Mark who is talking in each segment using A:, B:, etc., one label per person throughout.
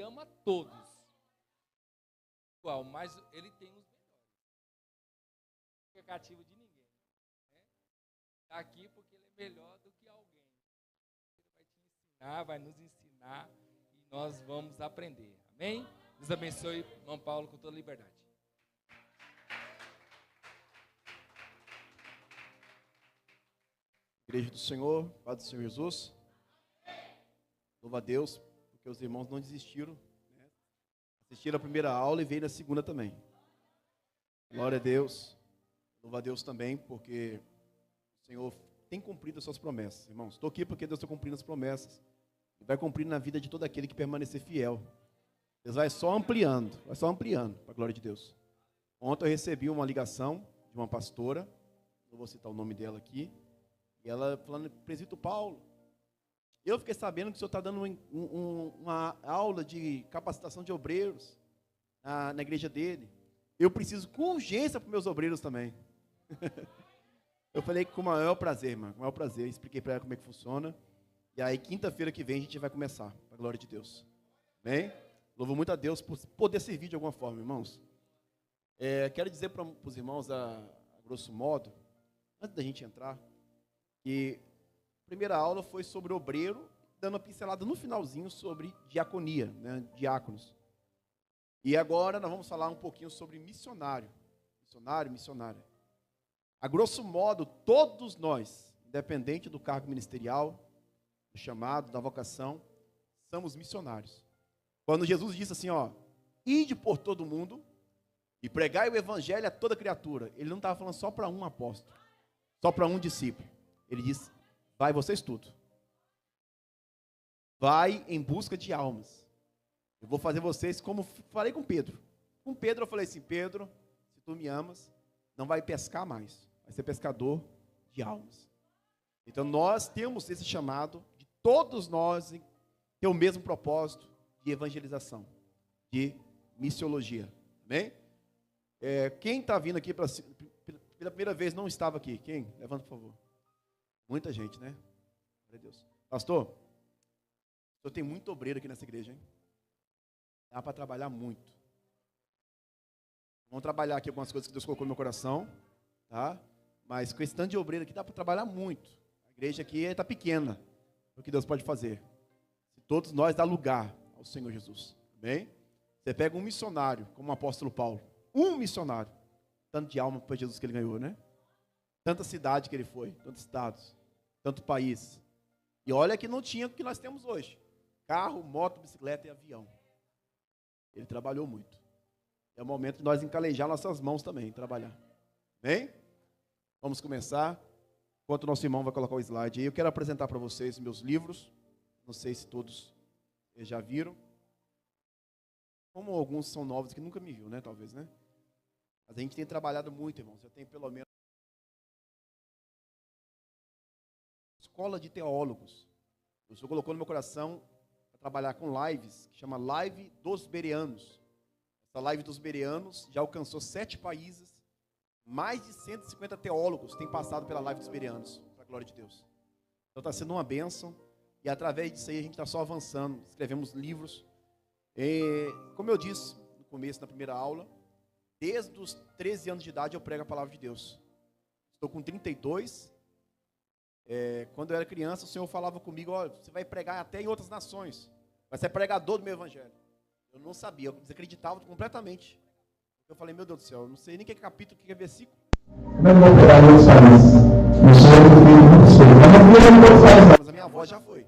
A: ama todos. Igual, mas ele tem os melhores. Não é cativo de ninguém. Está aqui porque ele é melhor do que alguém. Ele vai te ensinar, vai nos ensinar e nós vamos aprender. Amém? Deus abençoe, irmão Paulo, com toda liberdade.
B: Igreja do Senhor, Pai do Senhor Jesus. Louva a Deus, porque os irmãos não desistiram, né? Assistiram a primeira aula e veio na segunda também. Glória a Deus. Louva a Deus também, porque o Senhor tem cumprido as suas promessas. Irmãos, estou aqui porque Deus está cumprindo as promessas. E vai cumprir na vida de todo aquele que permanecer fiel. Deus vai só ampliando, para a glória de Deus. Ontem eu recebi uma ligação de uma pastora, não vou citar o nome dela aqui, e ela falando, presbítero Paulo, eu fiquei sabendo que o senhor está dando uma aula de capacitação de obreiros na igreja dele. Eu preciso com urgência para os meus obreiros também. Eu falei com o maior prazer, irmão, com o maior prazer. Expliquei para ela como é que funciona. E aí, quinta-feira que vem, a gente vai começar, para a glória de Deus. Amém? Louvo muito a Deus por poder servir de alguma forma, irmãos. Quero dizer para os irmãos, a grosso modo, antes da gente entrar, que a primeira aula foi sobre obreiro, dando uma pincelada no finalzinho sobre diaconia, né, diáconos. E agora nós vamos falar um pouquinho sobre missionário. Missionária. A grosso modo, todos nós, independente do cargo ministerial, do chamado, da vocação, somos missionários. Quando Jesus disse assim, ide por todo mundo e pregai o evangelho a toda criatura, ele não estava falando só para um apóstolo, só para um discípulo. Ele disse, vai vocês tudo. Vai em busca de almas. Eu vou fazer vocês como falei com Pedro. Com Pedro eu falei assim, Pedro, se tu me amas, não vai pescar mais, vai ser pescador de almas. Então nós temos esse chamado de todos nós ter o mesmo propósito de evangelização, de missiologia. Amém? Quem está vindo aqui pela primeira vez não estava aqui? Quem? Levanta, por favor. Muita gente, né? Glória a Deus. Pastor, o senhor tem muito obreiro aqui nessa igreja, hein? Dá para trabalhar muito. Vamos trabalhar aqui algumas coisas que Deus colocou no meu coração, tá? Mas com esse tanto de obreiro aqui dá para trabalhar muito. A igreja aqui está pequena, o que Deus pode fazer. Se todos nós dá lugar ao Senhor Jesus, amém? Você pega um missionário, como o apóstolo Paulo, um missionário, tanto de alma para Jesus que ele ganhou, né? Tanta cidade que ele foi, tantos estados, tanto país. E olha que não tinha o que nós temos hoje. Carro, moto, bicicleta e avião. Ele trabalhou muito. É o momento de nós encalejar nossas mãos também, trabalhar. Bem? Vamos começar. Enquanto o nosso irmão vai colocar o slide aí, eu quero apresentar para vocês meus livros. Não sei se todos já viram. Como alguns são novos que nunca me viu, né? Talvez, né? Mas a gente tem trabalhado muito, irmãos. Eu tenho pelo menos escola de teólogos. O Senhor colocou no meu coração para trabalhar com lives, que chama Live dos Bereanos. Essa Live dos Bereanos já alcançou 7 países, mais de 150 teólogos têm passado pela Live dos Bereanos, para a glória de Deus. Então está sendo uma bênção, e através disso aí a gente está só avançando, escrevemos livros. Como eu disse no começo, na primeira aula, desde os 13 anos de idade eu prego a palavra de Deus. Estou com 32. Quando eu era criança, o Senhor falava comigo, você vai pregar até em outras nações, vai ser pregador do meu evangelho. Eu não sabia, eu desacreditava completamente. Eu falei, meu Deus do céu, eu não sei nem que é capítulo, que é versículo. Mas a minha voz já foi.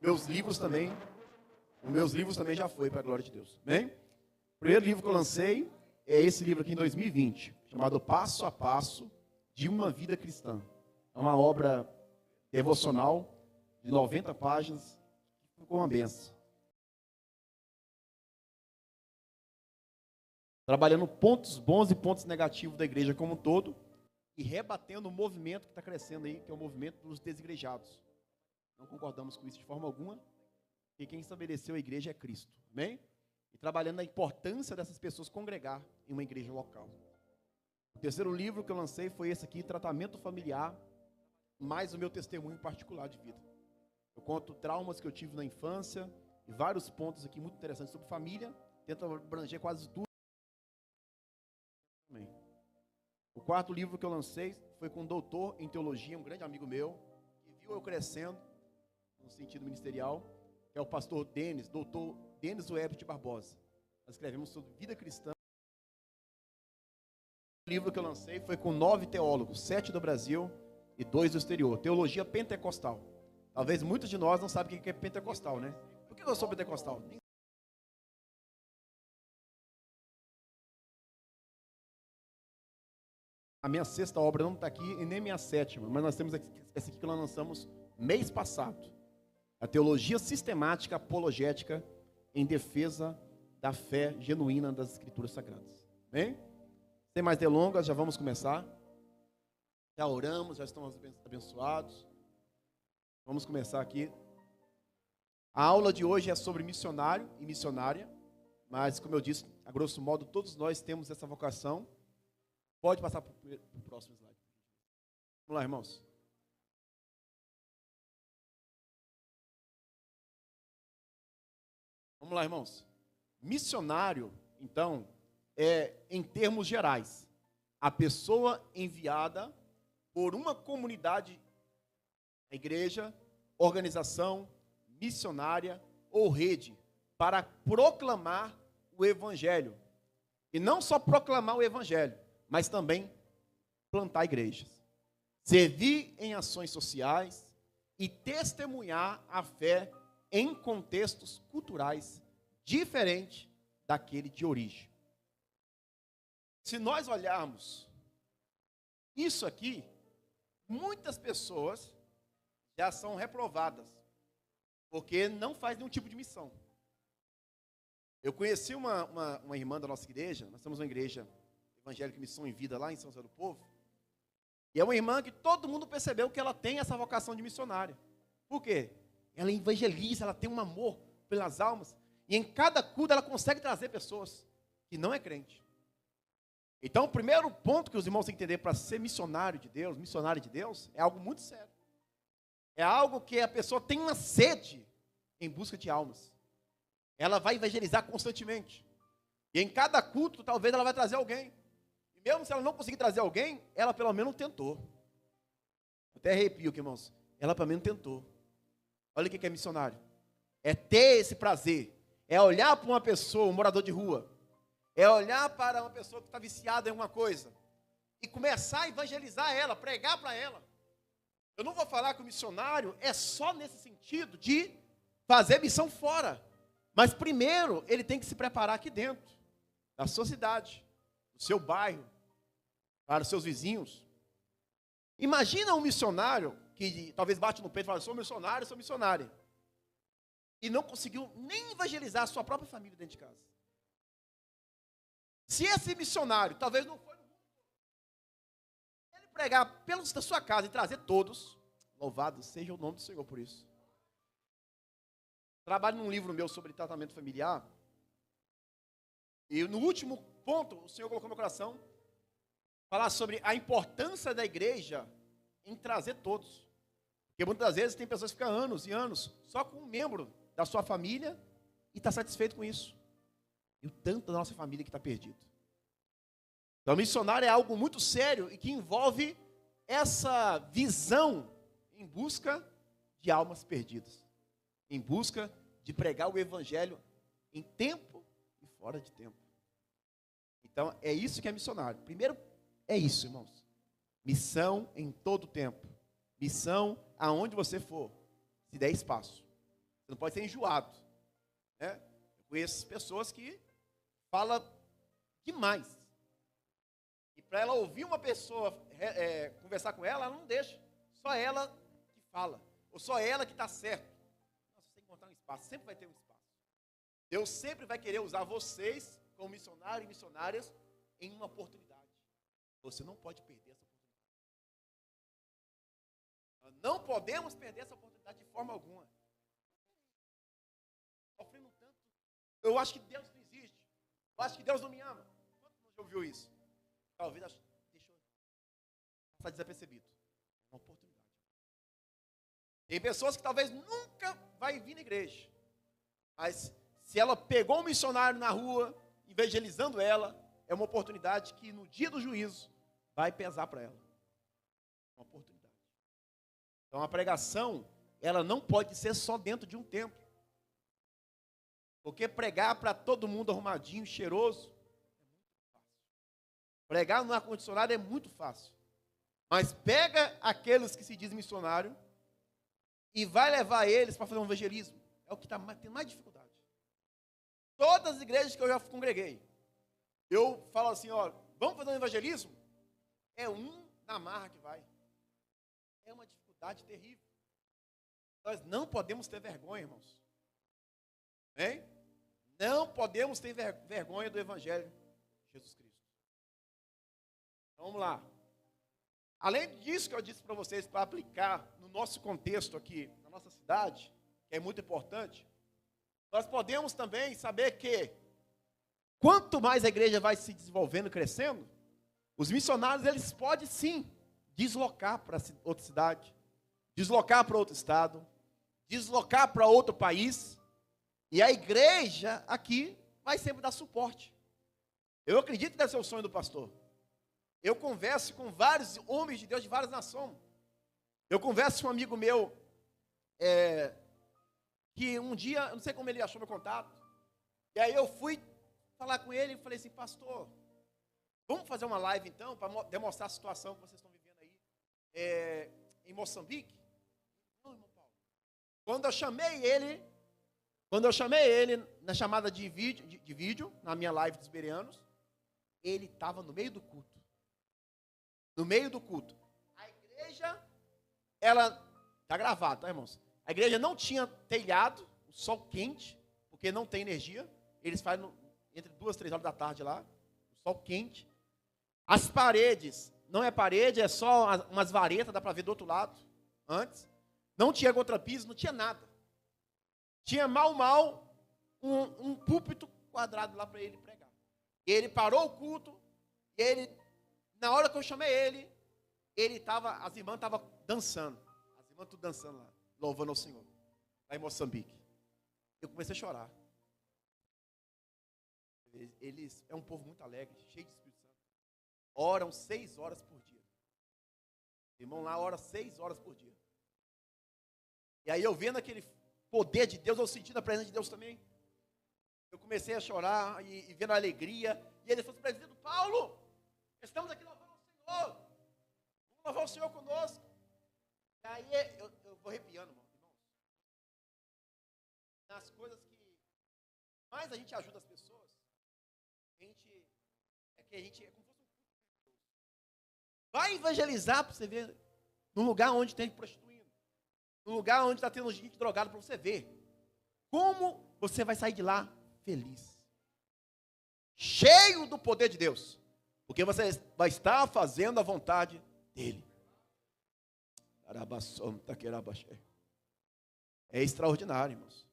B: Meus livros também já foi, para a glória de Deus. Bem? O primeiro livro que eu lancei é esse livro aqui em 2020, chamado Passo a Passo de uma Vida Cristã. É uma obra devocional de 90 páginas, ficou uma benção. Trabalhando pontos bons e pontos negativos da igreja como um todo e rebatendo o movimento que está crescendo aí, que é o movimento dos desigrejados. Não concordamos com isso de forma alguma, porque quem estabeleceu a igreja é Cristo, amém? E trabalhando na importância dessas pessoas congregar em uma igreja local. O terceiro livro que eu lancei foi esse aqui, Tratamento Familiar, mais o meu testemunho particular de vida. Eu conto traumas que eu tive na infância e vários pontos aqui muito interessantes sobre família. Tenta abranger quase tudo. O quarto livro que eu lancei foi com um doutor em teologia, um grande amigo meu, que viu eu crescendo no sentido ministerial, que é o pastor Denis, doutor Denis Webert Barbosa. Nós escrevemos sobre vida cristã. O livro que eu lancei foi com 9 teólogos, 7 do Brasil e 2 do exterior. Teologia pentecostal. Talvez muitos de nós não sabem o que é pentecostal, né? Por que eu sou pentecostal? A minha sexta obra não está aqui e nem minha sétima, mas nós temos essa aqui que nós lançamos mês passado. A teologia sistemática apologética em defesa da fé genuína das Escrituras Sagradas. Bem? Sem mais delongas, já vamos começar. Já oramos, já estamos abençoados. Vamos começar aqui. A aula de hoje é sobre missionário e missionária, mas como eu disse, a grosso modo, todos nós temos essa vocação. Pode passar para o próximo slide. Vamos lá, irmãos. Vamos lá, irmãos. Missionário, então, é, em termos gerais, a pessoa enviada por uma comunidade, igreja, organização, missionária ou rede, para proclamar o evangelho. E não só proclamar o evangelho, mas também plantar igrejas, servir em ações sociais e testemunhar a fé em contextos culturais diferentes daquele de origem. Se nós olharmos isso aqui, muitas pessoas já são reprovadas, porque não faz nenhum tipo de missão. Eu conheci uma irmã da nossa igreja, nós temos uma igreja evangélica Missão em Vida lá em São José do Povo, e é uma irmã que todo mundo percebeu que ela tem essa vocação de missionária. Por quê? Ela evangeliza, ela tem um amor pelas almas, e em cada culto ela consegue trazer pessoas que não é crente. Então o primeiro ponto que os irmãos têm que entender para ser missionário de Deus, é algo muito sério. É algo que a pessoa tem uma sede em busca de almas. Ela vai evangelizar constantemente. E em cada culto, talvez ela vai trazer alguém. E mesmo se ela não conseguir trazer alguém, ela pelo menos tentou. Até arrepio aqui, irmãos. Ela pelo menos tentou. Olha o que é missionário. É ter esse prazer. É olhar para uma pessoa, um morador de rua. É olhar para uma pessoa que está viciada em alguma coisa. E começar a evangelizar ela, pregar para ela. Eu não vou falar que o missionário é só nesse sentido de fazer missão fora. Mas primeiro, ele tem que se preparar aqui dentro, da sua cidade, do seu bairro, para os seus vizinhos. Imagina um missionário que talvez bate no peito e fala, sou missionária. E não conseguiu nem evangelizar a sua própria família dentro de casa. Se esse missionário, talvez não foi no mundo, ele pregar pelos da sua casa e trazer todos, louvado seja o nome do Senhor por isso. Trabalho num livro meu sobre tratamento familiar. E no último ponto, o Senhor colocou no meu coração falar sobre a importância da igreja em trazer todos. Porque muitas das vezes tem pessoas que ficam anos e anos só com um membro da sua família e está satisfeito com isso. E o tanto da nossa família que está perdido. Então, missionário é algo muito sério e que envolve essa visão em busca de almas perdidas. Em busca de pregar o evangelho em tempo e fora de tempo. Então, é isso que é missionário. Primeiro, é isso, irmãos. Missão em todo tempo. Missão aonde você for, se der espaço. Você não pode ser enjoado. Né? Eu conheço pessoas que falam demais. E para ela ouvir uma pessoa conversar com ela, ela não deixa. Só ela que fala. Ou só ela que está certo. Não, você tem que encontrar um espaço. Sempre vai ter um espaço. Deus sempre vai querer usar vocês como missionários e missionárias em uma oportunidade. Você não pode perder essa oportunidade. Nós não podemos perder essa oportunidade de forma alguma. Sofrendo tanto. Eu acho que Deus não existe. Eu acho que Deus não me ama. Quanto você já ouviu isso? Talvez deixou passar desapercebido. É uma oportunidade. Tem pessoas que talvez nunca vai vir na igreja. Mas se ela pegou um missionário na rua, evangelizando ela, é uma oportunidade que no dia do juízo vai pesar para ela. Uma oportunidade. Então a pregação, ela não pode ser só dentro de um templo. Porque pregar para todo mundo arrumadinho, cheiroso, é muito fácil. Pregar no ar-condicionado é muito fácil. Mas pega aqueles que se dizem missionário e vai levar eles para fazer um evangelismo. É o que está tendo mais dificuldade. Todas as igrejas que eu já congreguei, eu falo assim, ó, vamos fazer um evangelismo? É um na marra que vai. É uma dificuldade terrível. Nós não podemos ter vergonha, irmãos. Hein? Não podemos ter vergonha do Evangelho de Jesus Cristo. Então, vamos lá. Além disso que eu disse para vocês, para aplicar no nosso contexto aqui, na nossa cidade, que é muito importante, nós podemos também saber que, quanto mais a igreja vai se desenvolvendo, crescendo, os missionários, eles podem sim deslocar para outra cidade, deslocar para outro estado, deslocar para outro país, e a igreja aqui vai sempre dar suporte. Eu acredito que deve ser o sonho do pastor. Eu converso com vários homens de Deus de várias nações. Eu converso com um amigo meu, que um dia, eu não sei como ele achou meu contato, e aí eu fui falar com ele e falei assim, pastor, vamos fazer uma live então, para demonstrar a situação que vocês estão vivendo aí, em Moçambique? Não, irmão Paulo. Quando eu chamei ele na chamada de vídeo, na minha live dos bereanos, ele estava no meio do culto. No meio do culto. A igreja, ela está gravada, tá, irmãos? A igreja não tinha telhado, o sol quente, porque não tem energia. Eles fazem entre 2 e 3 horas da tarde lá, o sol quente. As paredes, não é parede, é só umas varetas, dá para ver do outro lado, antes. Não tinha contrapiso, não tinha nada. Tinha mal um púlpito quadrado lá para ele pregar. Ele parou o culto, e ele, na hora que eu chamei as irmãs estavam dançando. As irmãs tudo dançando lá, louvando ao Senhor, lá em Moçambique. Eu comecei a chorar. Eles é um povo muito alegre, cheio de Espírito Santo. Oram 6 horas por dia. Irmão lá ora 6 horas por dia. E aí eu vendo aquele poder de Deus, eu sentindo a presença de Deus também. Eu comecei a chorar e vendo a alegria. E ele falou assim, presidente Paulo, estamos aqui louvando o Senhor. Vamos louvar o Senhor conosco. E aí eu vou arrepiando, irmãos. Nas coisas que mais a gente ajuda as pessoas, a gente é como se fosse um culto. Vai evangelizar para você ver, num lugar onde tem prostituindo, num lugar onde está tendo gente drogada, para você ver como você vai sair de lá feliz, cheio do poder de Deus, porque você vai estar fazendo a vontade dele. É extraordinário, irmãos.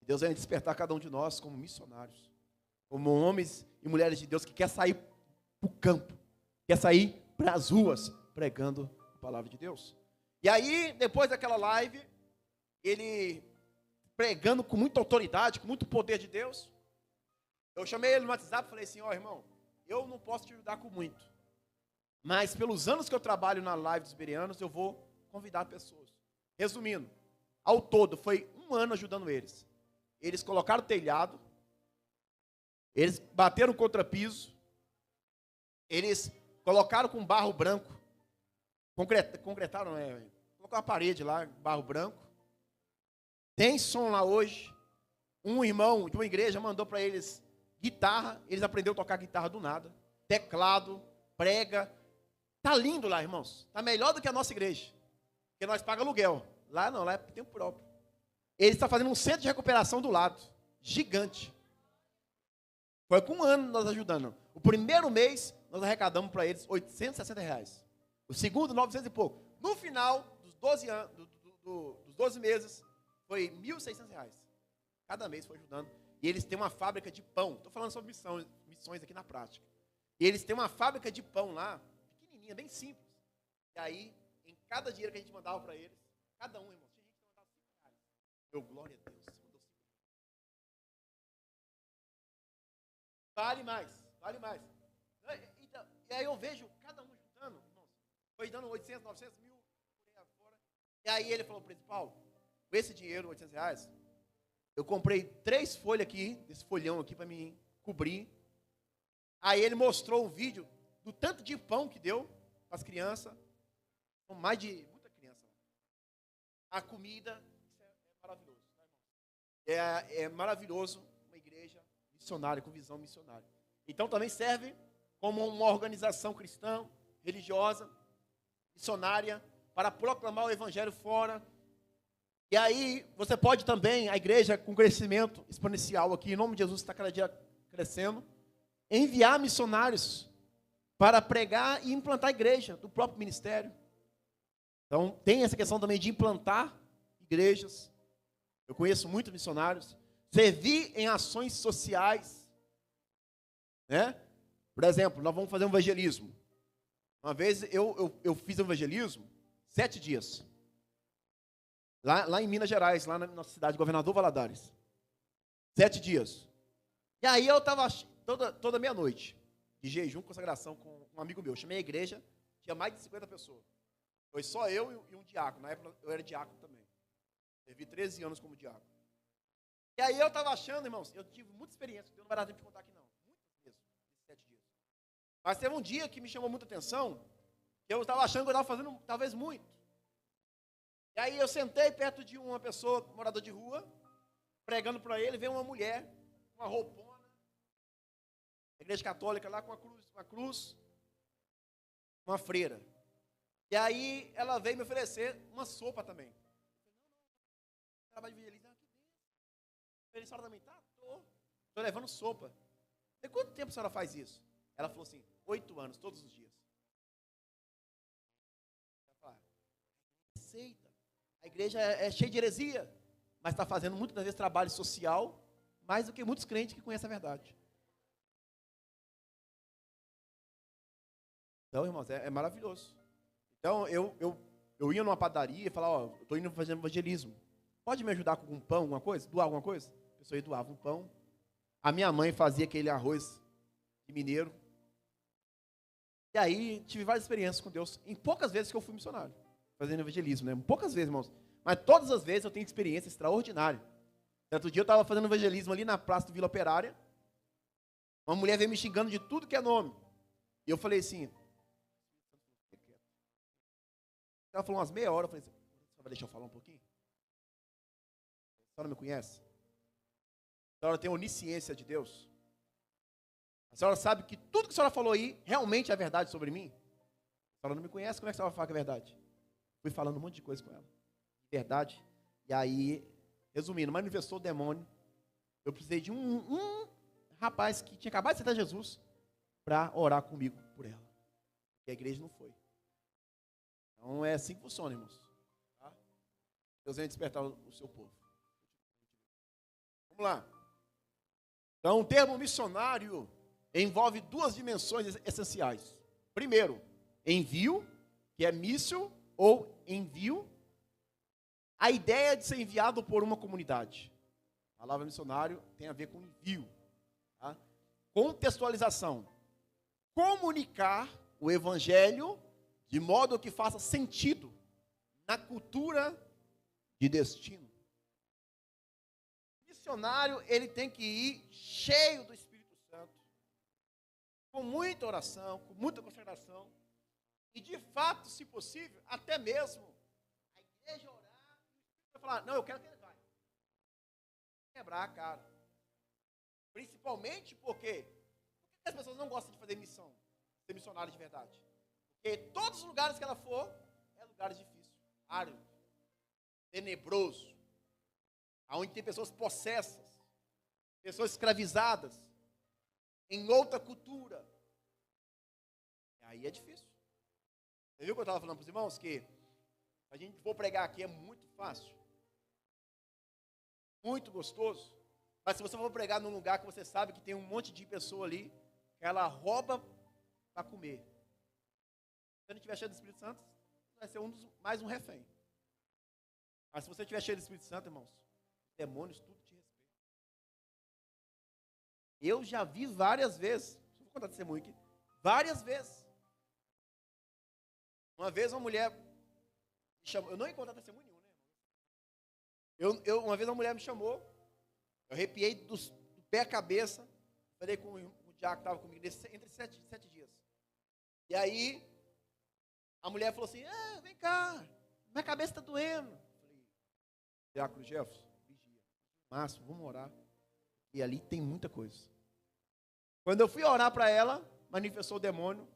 B: Deus vai despertar cada um de nós como missionários, como homens e mulheres de Deus que quer sair para o campo, quer sair para as ruas pregando a palavra de Deus. E aí, depois daquela live, ele pregando com muita autoridade, com muito poder de Deus, eu chamei ele no WhatsApp e falei assim, ó, irmão, eu não posso te ajudar com muito, mas pelos anos que eu trabalho na live dos bereanos, eu vou convidar pessoas. Resumindo, ao todo, foi 1 ano ajudando eles. Eles colocaram telhado, eles bateram contrapiso, eles colocaram com barro branco, concretaram, colocaram a parede lá, barro branco. Tem som lá hoje. Um irmão de uma igreja mandou para eles guitarra, eles aprenderam a tocar guitarra do nada, teclado, prega. Tá lindo lá, irmãos. Tá melhor do que a nossa igreja, porque nós pagamos aluguel. Lá não, lá é tempo próprio. Ele está fazendo um centro de recuperação do lado, gigante. Foi com 1 ano nós ajudando. O primeiro mês, nós arrecadamos para eles R$860. O segundo, 900 e pouco. No final dos 12 anos, dos 12 meses, foi R$1.600. Cada mês foi ajudando. E eles têm uma fábrica de pão. Estou falando sobre missões aqui na prática. E eles têm uma fábrica de pão lá, pequenininha, bem simples. E aí, em cada dinheiro que a gente mandava para eles, cada um, irmão, tinha gente que mandava R$5. Meu, glória a Deus. Vale mais, vale mais. Então, e aí eu vejo cada um juntando, irmãos, foi dando 800, 900 mil por aí afora. E aí ele falou, principal, com esse dinheiro, R$ 800, eu comprei 3 folhas aqui, desse folhão aqui para me cobrir. Aí ele mostrou um vídeo do tanto de pão que deu para as crianças, com mais de muita criança. A comida, isso é maravilhoso, né, irmão? É maravilhoso uma igreja missionária, com visão missionária. Então também serve como uma organização cristã, religiosa, missionária, para proclamar o evangelho fora. E aí você pode também, a igreja com crescimento exponencial aqui, em nome de Jesus, está cada dia crescendo, enviar missionários para pregar e implantar a igreja do próprio ministério. Então tem essa questão também de implantar igrejas. Eu conheço muitos missionários. Servir em ações sociais, né? Por exemplo, nós vamos fazer um evangelismo. Uma vez eu fiz um evangelismo, 7 dias. Lá em Minas Gerais, lá na nossa cidade, Governador Valadares. 7 dias. E aí eu estava toda meia-noite, de jejum, consagração com um amigo meu. Chamei a igreja, tinha mais de 50 pessoas. Foi só eu e um diácono. Na época eu era diácono também. Servi 13 anos como diácono. E aí eu estava achando, irmãos, eu tive muita experiência, não vai dar tempo de contar aqui não. Muitas mesmo, esses 7 dias. Mas teve um dia que me chamou muita atenção, que eu estava achando que eu estava fazendo talvez muito. E aí eu sentei perto de uma pessoa, morador de rua, pregando para ele, veio uma mulher, uma roupona, igreja católica lá com uma cruz, uma freira. E aí ela veio me oferecer uma sopa também. Trabalho de evangelismo aqui dentro. A senhora também tá? Estou levando sopa. E quanto tempo a senhora faz isso? Ela falou assim, 8 anos, todos os dias. Ela falou, aceita. A igreja é cheia de heresia, mas está fazendo muitas vezes trabalho social, mais do que muitos crentes que conhecem a verdade. Então, irmãos, é maravilhoso. Então, eu ia numa padaria e falava, ó, eu estou indo fazer evangelismo. Pode me ajudar com um pão, alguma coisa? Doar alguma coisa? A pessoa ia doava um pão. A minha mãe fazia aquele arroz de mineiro. E aí, tive várias experiências com Deus. Em poucas vezes que eu fui missionário, fazendo evangelismo, né? Poucas vezes, irmãos. Mas todas as vezes eu tenho experiência extraordinária. Certo dia eu estava fazendo evangelismo ali na praça do Vila Operária. Uma mulher veio me xingando de tudo que é nome. E eu falei assim... Ela falou umas meia hora, eu falei assim, só vai deixar eu falar um pouquinho? A senhora me conhece? A senhora tem onisciência de Deus? A senhora sabe que tudo que a senhora falou aí realmente é verdade sobre mim? A senhora não me conhece, como é que a senhora vai falar que é verdade? Fui falando um monte de coisa com ela. Verdade. E aí, resumindo, manifestou o demônio. Eu precisei de um rapaz que tinha acabado de aceitar Jesus para orar comigo por ela. E a igreja não foi. Então é assim que funciona, irmãos. Tá? Deus vem despertar o seu povo. Vamos lá. Então, o termo missionário envolve 2 dimensões essenciais. Primeiro, envio, que é missio ou envio. A ideia de ser enviado por uma comunidade. A palavra missionário tem a ver com envio. Tá? Contextualização. Comunicar o evangelho de modo que faça sentido na cultura de destino. O missionário, ele tem que ir cheio do Espírito Santo, com muita oração, com muita consagração, e de fato, se possível, até mesmo a igreja orar, e falar, não, eu quero que ele vá. Quebrar a cara. Principalmente porque as pessoas não gostam de fazer missão, ser missionário de verdade. Porque todos os lugares que ela for, é lugares difíceis, árido, tenebroso, onde tem pessoas possessas, pessoas escravizadas, em outra cultura. Aí é difícil. Você viu que eu estava falando para os irmãos? Que a gente for pregar aqui é muito fácil, muito gostoso. Mas se você for pregar num lugar que você sabe que tem um monte de pessoa ali, que ela rouba para comer. Se você não estiver cheio do Espírito Santo, vai ser mais um refém. Mas se você estiver cheio do Espírito Santo, irmãos, demônios tudo te respeitam. Eu já vi várias vezes. Vou contar testemunho aqui. Várias vezes. Uma vez uma mulher me chamou. Eu não ia contar testemunho nenhum, né? Uma vez uma mulher me chamou. Eu arrepiei do pé à cabeça. Falei com o diácono que estava comigo entre 7 dias. E aí, a mulher falou assim, vem cá, minha cabeça está doendo. Falei, diácono Jefferson, vigia. Márcio, vamos orar. E ali tem muita coisa. Quando eu fui orar para ela, manifestou o demônio.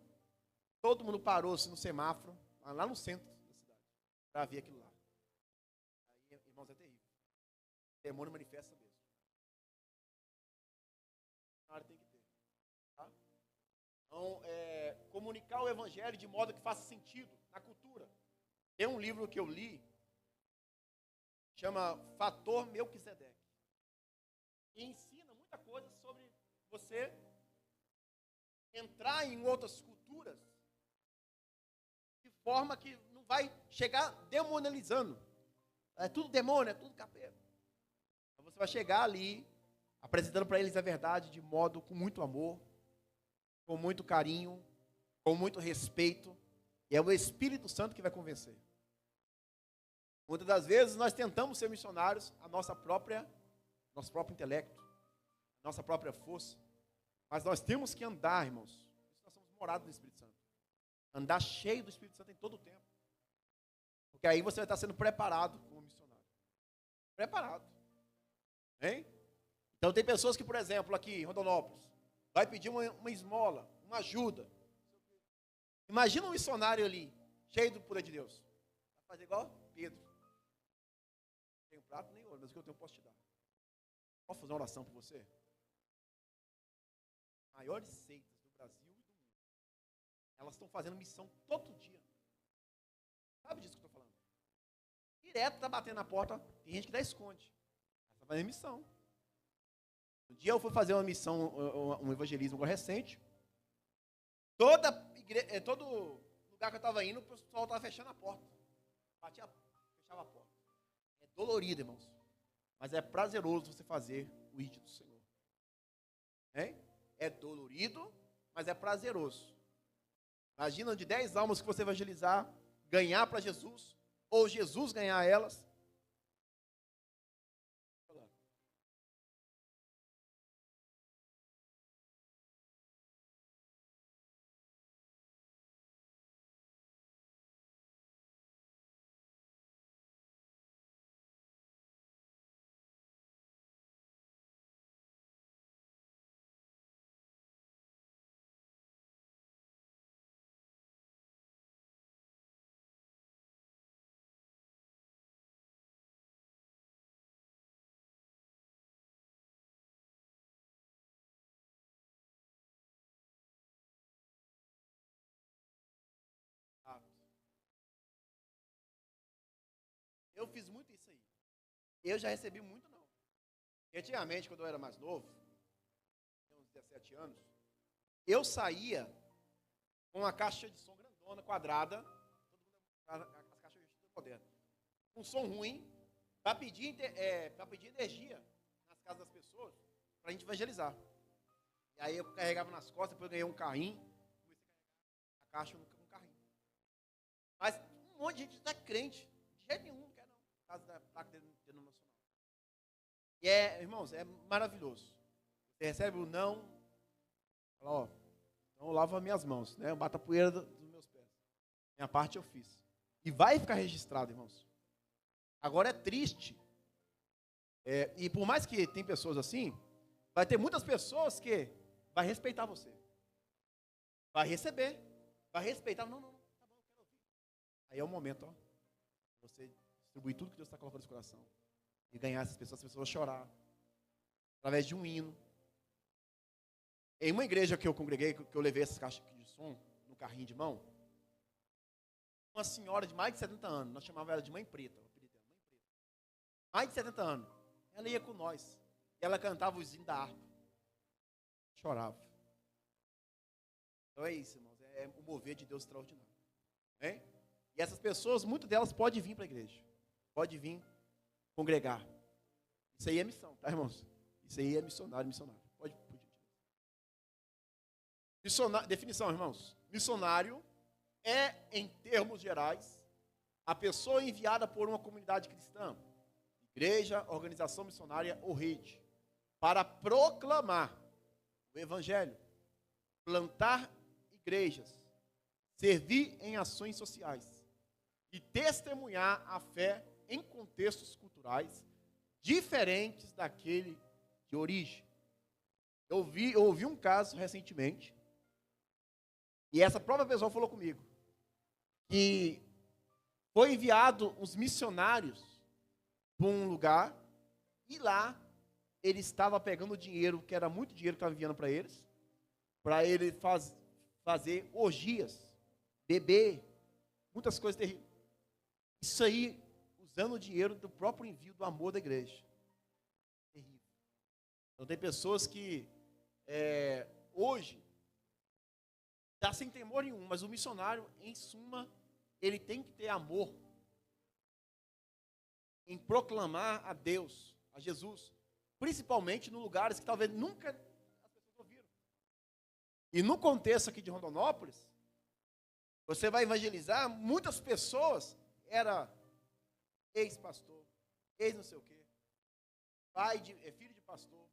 B: Todo mundo parou assim, no semáforo, lá no centro da cidade, para ver aquilo lá. Aí, irmãos, é terrível. O demônio manifesta mesmo. Na hora tem que ter. Tá? Então, comunicar o evangelho de modo que faça sentido na cultura. Tem um livro que eu li, chama Fator Melquisedeque. E ensina muita coisa sobre você entrar em outras culturas de forma que não vai chegar demonializando. É tudo demônio, é tudo capeta. Então você vai chegar ali, apresentando para eles a verdade de modo com muito amor, com muito carinho, com muito respeito. E é o Espírito Santo que vai convencer. Muitas das vezes nós tentamos ser missionários a nosso próprio intelecto, nossa própria força. Mas nós temos que andar, irmãos. Nós somos morados do Espírito Santo. Andar cheio do Espírito Santo em todo o tempo. Porque aí você vai estar sendo preparado como missionário. Preparado. Hein? Então tem pessoas que, por exemplo, aqui em Rondonópolis, vai pedir uma esmola, uma ajuda. Imagina um missionário ali, cheio do poder de Deus. Vai fazer igual Pedro. Não tenho prato nem ouro, mas o que eu tenho eu posso te dar. Posso fazer uma oração por você? Maiores seitas do Brasil e do mundo. Elas estão fazendo missão todo dia. Sabe disso que eu estou falando? Direto está batendo na porta, tem gente que dá esconde. Está fazendo missão. Um dia eu fui fazer uma missão, um evangelismo agora recente. Todo lugar que eu estava indo, o pessoal estava fechando a porta. Fechava a porta. É dolorido, irmãos. Mas é prazeroso você fazer o ID do Senhor. Hein? É dolorido, mas é prazeroso. Imagina de 10 almas que você evangelizar, ganhar para Jesus, ou Jesus ganhar elas. Eu fiz muito isso aí. Eu já recebi muito não. E antigamente, quando eu era mais novo, tinha uns 17 anos, eu saía com uma caixa de som grandona, quadrada, as caixas de som modernas, com som ruim, para pedir energia nas casas das pessoas, para a gente evangelizar. E aí eu carregava nas costas, depois eu ganhei um carrinho, comecei a carregar a caixa no carrinho. Mas um monte de gente está crente, de jeito nenhum, não quer não, por causa da placa denominacional. E irmãos, é maravilhoso. Você recebe o não, fala, ó, então eu lavo as minhas mãos, né? Eu bato a poeira dos meus pés. Minha parte eu fiz. E vai ficar registrado, irmãos. Agora é triste. E por mais que tem pessoas assim, vai ter muitas pessoas que vai respeitar você. Vai receber. Vai respeitar. Não, tá bom, eu quero ouvir. Aí é o momento, ó. Você distribuir tudo que Deus está colocando no seu coração. E ganhar as pessoas vão chorar. Através de um hino. Em uma igreja que eu congreguei, que eu levei essas caixas de som no carrinho de mão, uma senhora de mais de 70 anos, nós chamávamos ela de Mãe Preta, o apelido dela, Mãe Preta. Mais de 70 anos. Ela ia com nós. E ela cantava os hinos da harpa. Chorava. Então é isso, irmãos. É o mover de Deus extraordinário. Hein? E essas pessoas, muitas delas podem vir para a igreja. Pode vir congregar. Isso aí é missão, tá, irmãos? Isso aí é missionário. Pode. Definição, irmãos. Missionário é, em termos gerais, a pessoa enviada por uma comunidade cristã, igreja, organização missionária ou rede, para proclamar o evangelho, plantar igrejas, servir em ações sociais e testemunhar a fé em contextos culturais diferentes daquele de origem. Eu ouvi um caso recentemente, e essa própria pessoa falou comigo, que foi enviado uns missionários para um lugar, e lá ele estava pegando dinheiro, que era muito dinheiro que estava enviando para ele fazer orgias, beber, muitas coisas terríveis. Isso aí, usando o dinheiro do próprio envio do amor da igreja. Terrível. Então tem pessoas que hoje está sem temor nenhum, mas o missionário, em suma, ele tem que ter amor em proclamar a Deus, a Jesus, principalmente em lugares que talvez nunca as pessoas ouviram. E no contexto aqui de Rondonópolis, você vai evangelizar, muitas pessoas era ex-pastor, ex-não sei o quê, filho de pastor,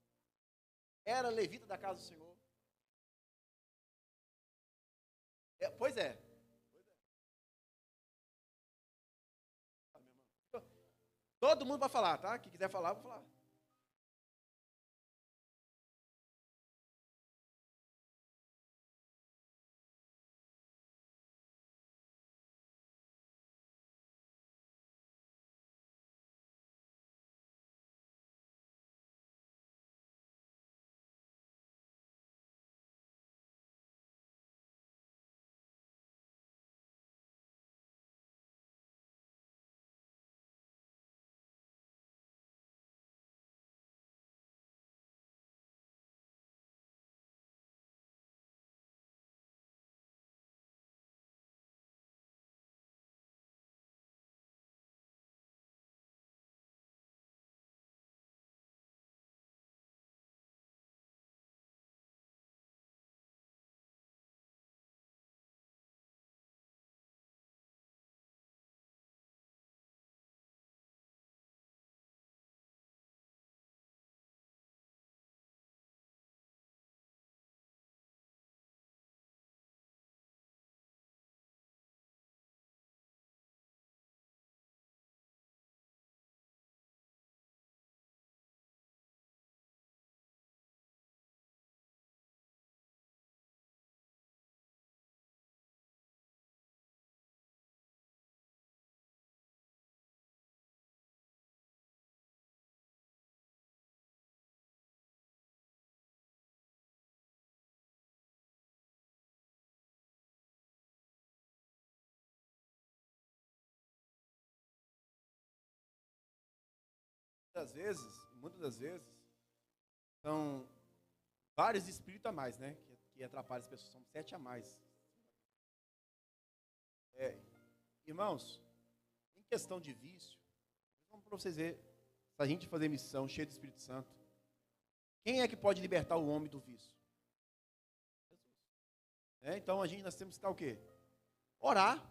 B: era levita da casa do Senhor. Pois é. Todo mundo vai falar, tá? Quem quiser falar, vou falar. Muitas das vezes, são vários espíritos a mais, né? Que atrapalham as pessoas. São 7 a mais. Irmãos, em questão de vício, vamos para vocês verem, se a gente fazer missão cheia do Espírito Santo, quem é que pode libertar o homem do vício? Jesus. Então nós temos que estar o quê? Orar.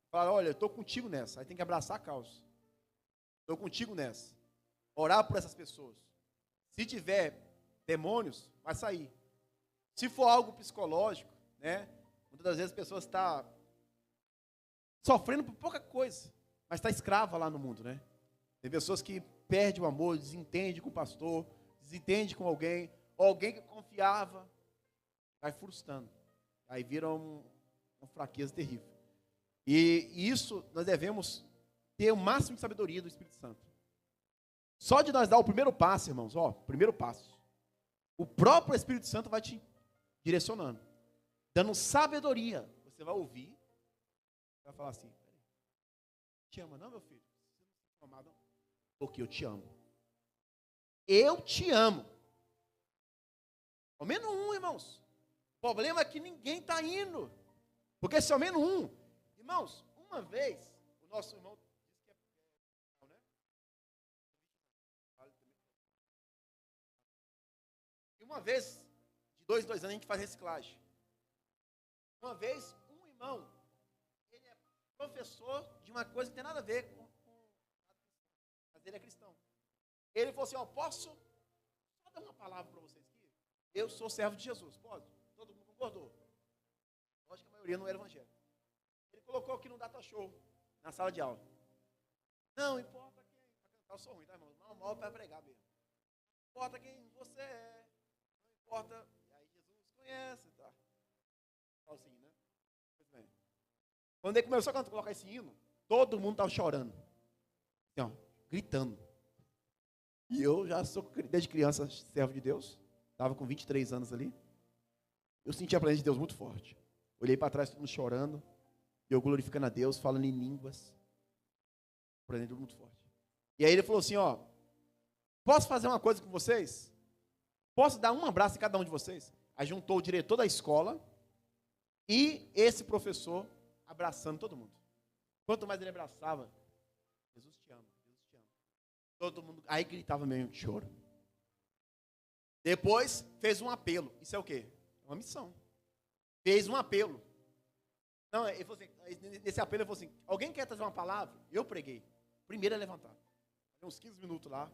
B: Falar, olha, eu estou contigo nessa. Aí tem que abraçar a causa. Estou contigo nessa. Orar por essas pessoas. Se tiver demônios, vai sair. Se for algo psicológico, né? Muitas das vezes as pessoas estão sofrendo por pouca coisa, mas está escrava lá no mundo, né? Tem pessoas que perdem o amor, desentendem com o pastor, desentendem com alguém, ou alguém que confiava, vai frustrando. Aí vira uma fraqueza terrível. E isso nós devemos ter o máximo de sabedoria do Espírito Santo. Só de nós dar o primeiro passo, irmãos, primeiro passo. O próprio Espírito Santo vai te direcionando, dando sabedoria. Você vai ouvir, vai falar assim: te ama não, meu filho? Você não ama, não? Porque eu te amo. Eu te amo. Ao menos um, irmãos. O problema é que ninguém está indo. Porque se ao menos um, irmãos, uma vez, o nosso irmão uma vez, de 2 em 2 anos, a gente faz reciclagem. Uma vez, um irmão, ele é professor de uma coisa que não tem nada a ver mas ele é cristão. Ele falou assim, ó, posso só dar uma palavra para vocês aqui? Eu sou servo de Jesus, pode? Todo mundo concordou. Lógico que a maioria não era evangélico. Ele colocou aqui no data show, na sala de aula. Não importa quem, para cantar eu sou ruim, tá, irmão? Mal para pregar mesmo. Não importa quem você é, não importa, e aí Jesus conhece, tá? Fala assim, né? Pois bem. Quando ele começou a colocar esse hino, todo mundo estava chorando. Assim, ó, gritando. E eu já sou, desde criança, servo de Deus. Estava com 23 anos ali. Eu senti a presença de Deus muito forte. Olhei para trás, todo mundo chorando. E eu glorificando a Deus, falando em línguas. A presença de Deus muito forte. E aí ele falou assim, ó. Posso fazer uma coisa com vocês? Posso dar um abraço em cada um de vocês? Aí juntou o diretor da escola e esse professor abraçando todo mundo. Quanto mais ele abraçava, Jesus te ama, Jesus te ama. Todo mundo, aí gritava meio de choro. Depois fez um apelo. Isso é o quê? É uma missão. Fez um apelo. Não, ele falou assim, nesse apelo ele falou assim, alguém quer trazer uma palavra? Eu preguei. Primeiro a levantar. Uns 15 minutos lá.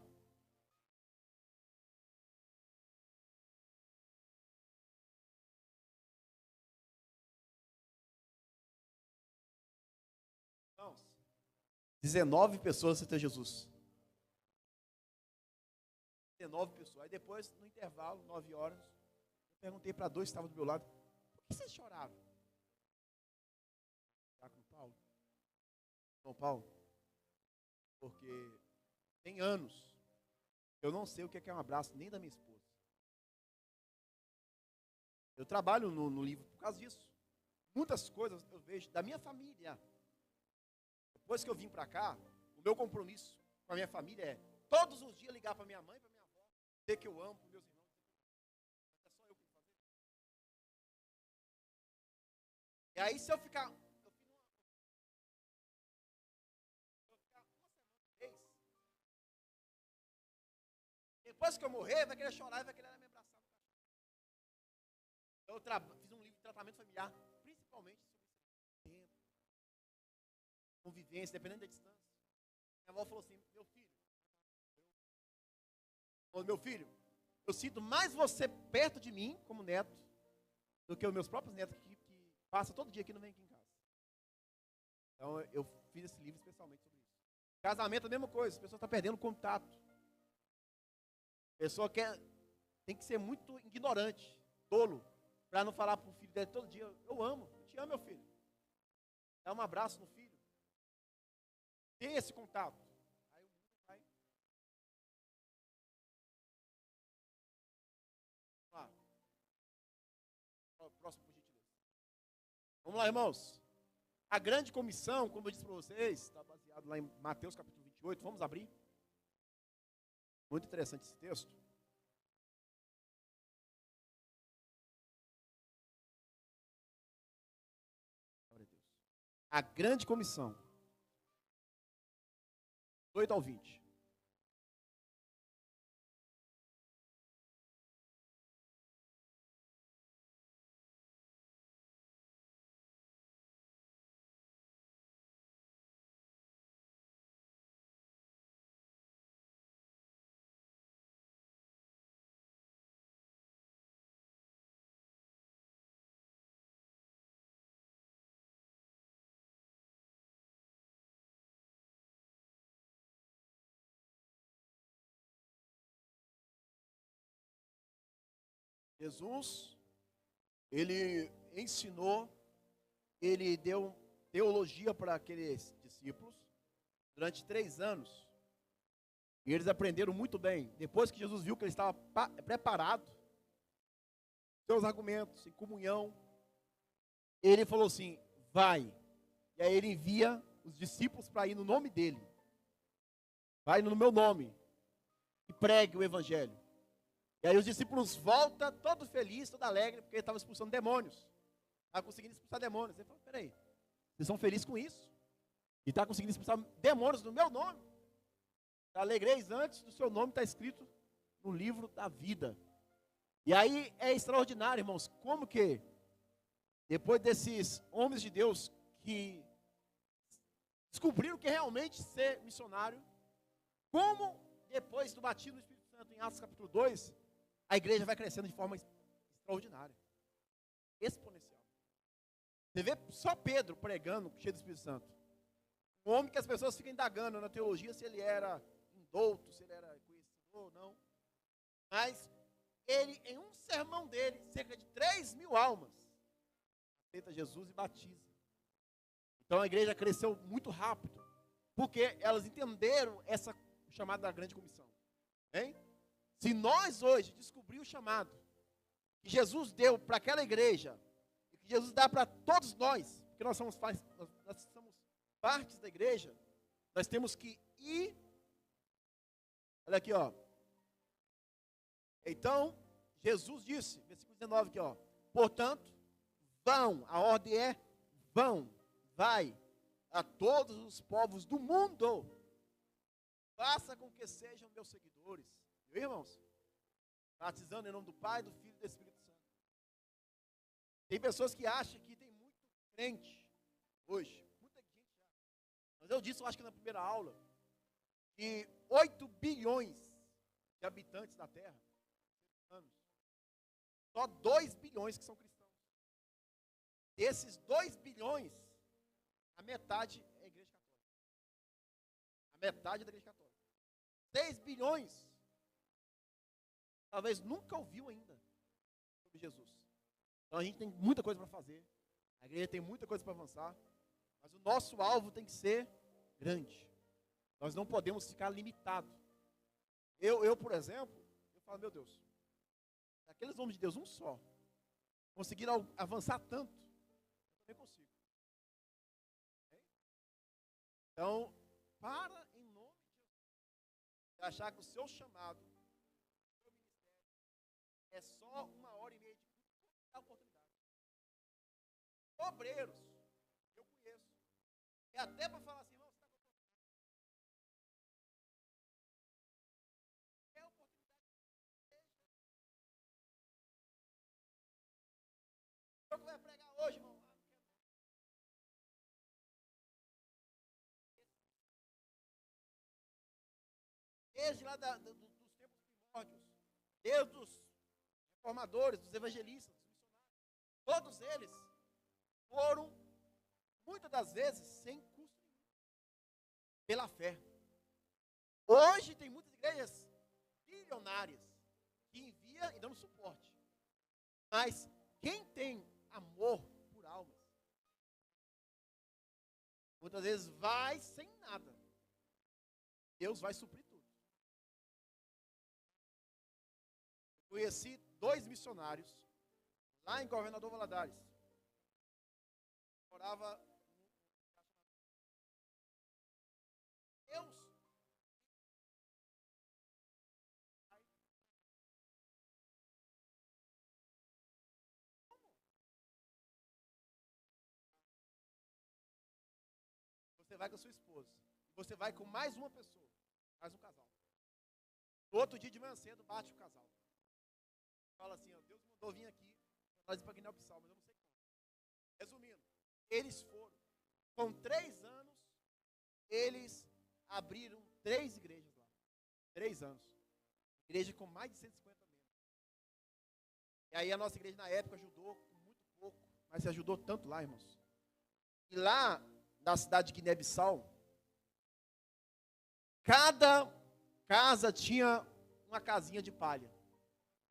B: Irmãos, 19 pessoas aceitam Jesus. 19 pessoas. Aí depois, no intervalo, 9 horas, eu perguntei para dois que estavam do meu lado, por que vocês choraram? São Paulo, porque tem anos eu não sei o que é um abraço nem da minha esposa. Eu trabalho no livro por causa disso. Muitas coisas eu vejo da minha família. Depois que eu vim para cá, o meu compromisso com a minha família é todos os dias ligar para minha mãe, para minha avó, dizer que eu amo, para meus irmãos. É só eu que vou fazer. E aí se eu ficar depois que eu morrer, vai querer chorar e vai querer me abraçar no caixão. Então, eu fiz um livro de tratamento familiar, principalmente sobre tempo, convivência, dependendo da distância. Minha avó falou assim, meu filho, eu sinto mais você perto de mim, como neto, do que os meus próprios netos, que passam todo dia aqui e não vem aqui em casa. Então, eu fiz esse livro especialmente sobre isso. Casamento é a mesma coisa, a pessoa está perdendo contato. A pessoa tem que ser muito ignorante, tolo, para não falar para o filho dele todo dia, eu amo, eu te amo, meu filho. Dá um abraço no filho. Tem esse contato. Aí o mundo vai. Vamos lá. Próximo, por gentileza. Vamos lá, irmãos. A grande comissão, como eu disse para vocês, está baseado lá em Mateus capítulo 28. Vamos abrir. Muito interessante esse texto. A grande comissão. 8 ao 20. Jesus, ele ensinou, ele deu teologia para aqueles discípulos durante 3 anos. E eles aprenderam muito bem. Depois que Jesus viu que ele estava preparado, seus argumentos, em comunhão, ele falou assim, vai. E aí ele envia os discípulos para ir no nome dele. Vai no meu nome e pregue o evangelho. E aí os discípulos voltam todo felizes, todo alegre, porque ele estava expulsando demônios. Estava conseguindo expulsar demônios. Ele falou, peraí, vocês são felizes com isso? E está conseguindo expulsar demônios no meu nome? Alegreis antes do seu nome, está escrito no livro da vida. E aí é extraordinário, irmãos, como que depois desses homens de Deus que descobriram que realmente ser missionário, como depois do batismo do Espírito Santo em Atos capítulo 2, a igreja vai crescendo de forma extraordinária, exponencial. Você vê só Pedro pregando, cheio do Espírito Santo. Um homem que as pessoas ficam indagando na teologia se ele era indouto, se ele era conhecedor ou não. Mas ele, em um sermão dele, cerca de 3.000 almas, aceita Jesus e batiza. Então a igreja cresceu muito rápido, porque elas entenderam essa chamada da grande comissão. Hein? Se nós hoje descobrir o chamado que Jesus deu para aquela igreja, e que Jesus dá para todos nós, porque nós somos partes da igreja, nós temos que ir. Olha aqui, ó. Então, Jesus disse, versículo 19 aqui, ó. Portanto, vão, a ordem é vão, vai a todos os povos do mundo. Faça com que sejam meus seguidores. Viu, irmãos? Batizando em nome do Pai, do Filho e do Espírito Santo. Tem pessoas que acham que tem muito crente hoje. Muita gente já. Mas eu disse, eu acho que na primeira aula, que 8 bilhões de habitantes da Terra, só 2 bilhões que são cristãos. Desses 2 bilhões, a metade é a igreja católica. A metade da igreja católica. 6 bilhões, talvez nunca ouviu ainda sobre Jesus. Então a gente tem muita coisa para fazer. A igreja tem muita coisa para avançar. Mas o nosso alvo tem que ser grande. Nós não podemos ficar limitados. Eu, por exemplo, eu falo, meu Deus, aqueles homens de Deus, um só, conseguiram avançar tanto, eu também consigo. Então, para em nome de Jesus, de achar que o seu chamado, o seu ministério, é só 1h30 de culto, dá oportunidade. Obreiros, eu conheço, é até para falar assim, irmão, você está com oportunidade. É oportunidade. Eu que vai pregar hoje, irmão. Desde lá dos tempos primórdios, desde os reformadores, dos evangelistas, dos missionários, todos eles foram, muitas das vezes, sem custo nenhum, pela fé. Hoje tem muitas igrejas bilionárias que enviam e dão suporte. Mas quem tem amor por almas, muitas vezes vai sem nada. Deus vai suprir tudo. Conheci 2 missionários lá em Governador Valadares. Morava Deus. Você vai com a sua esposa. Você vai com mais uma pessoa, mais um casal. No outro dia de manhã cedo, bate o casal. Fala assim, ó, Deus mandou vir aqui, nós ir para Guiné-Bissau, mas eu não sei como. Resumindo, eles foram, com 3 anos, eles abriram 3 igrejas lá. 3 anos. Igreja com mais de 150 membros. E aí a nossa igreja na época ajudou com muito pouco, mas se ajudou tanto lá, irmãos. E lá, na cidade de Guiné-Bissau, cada casa tinha uma casinha de palha.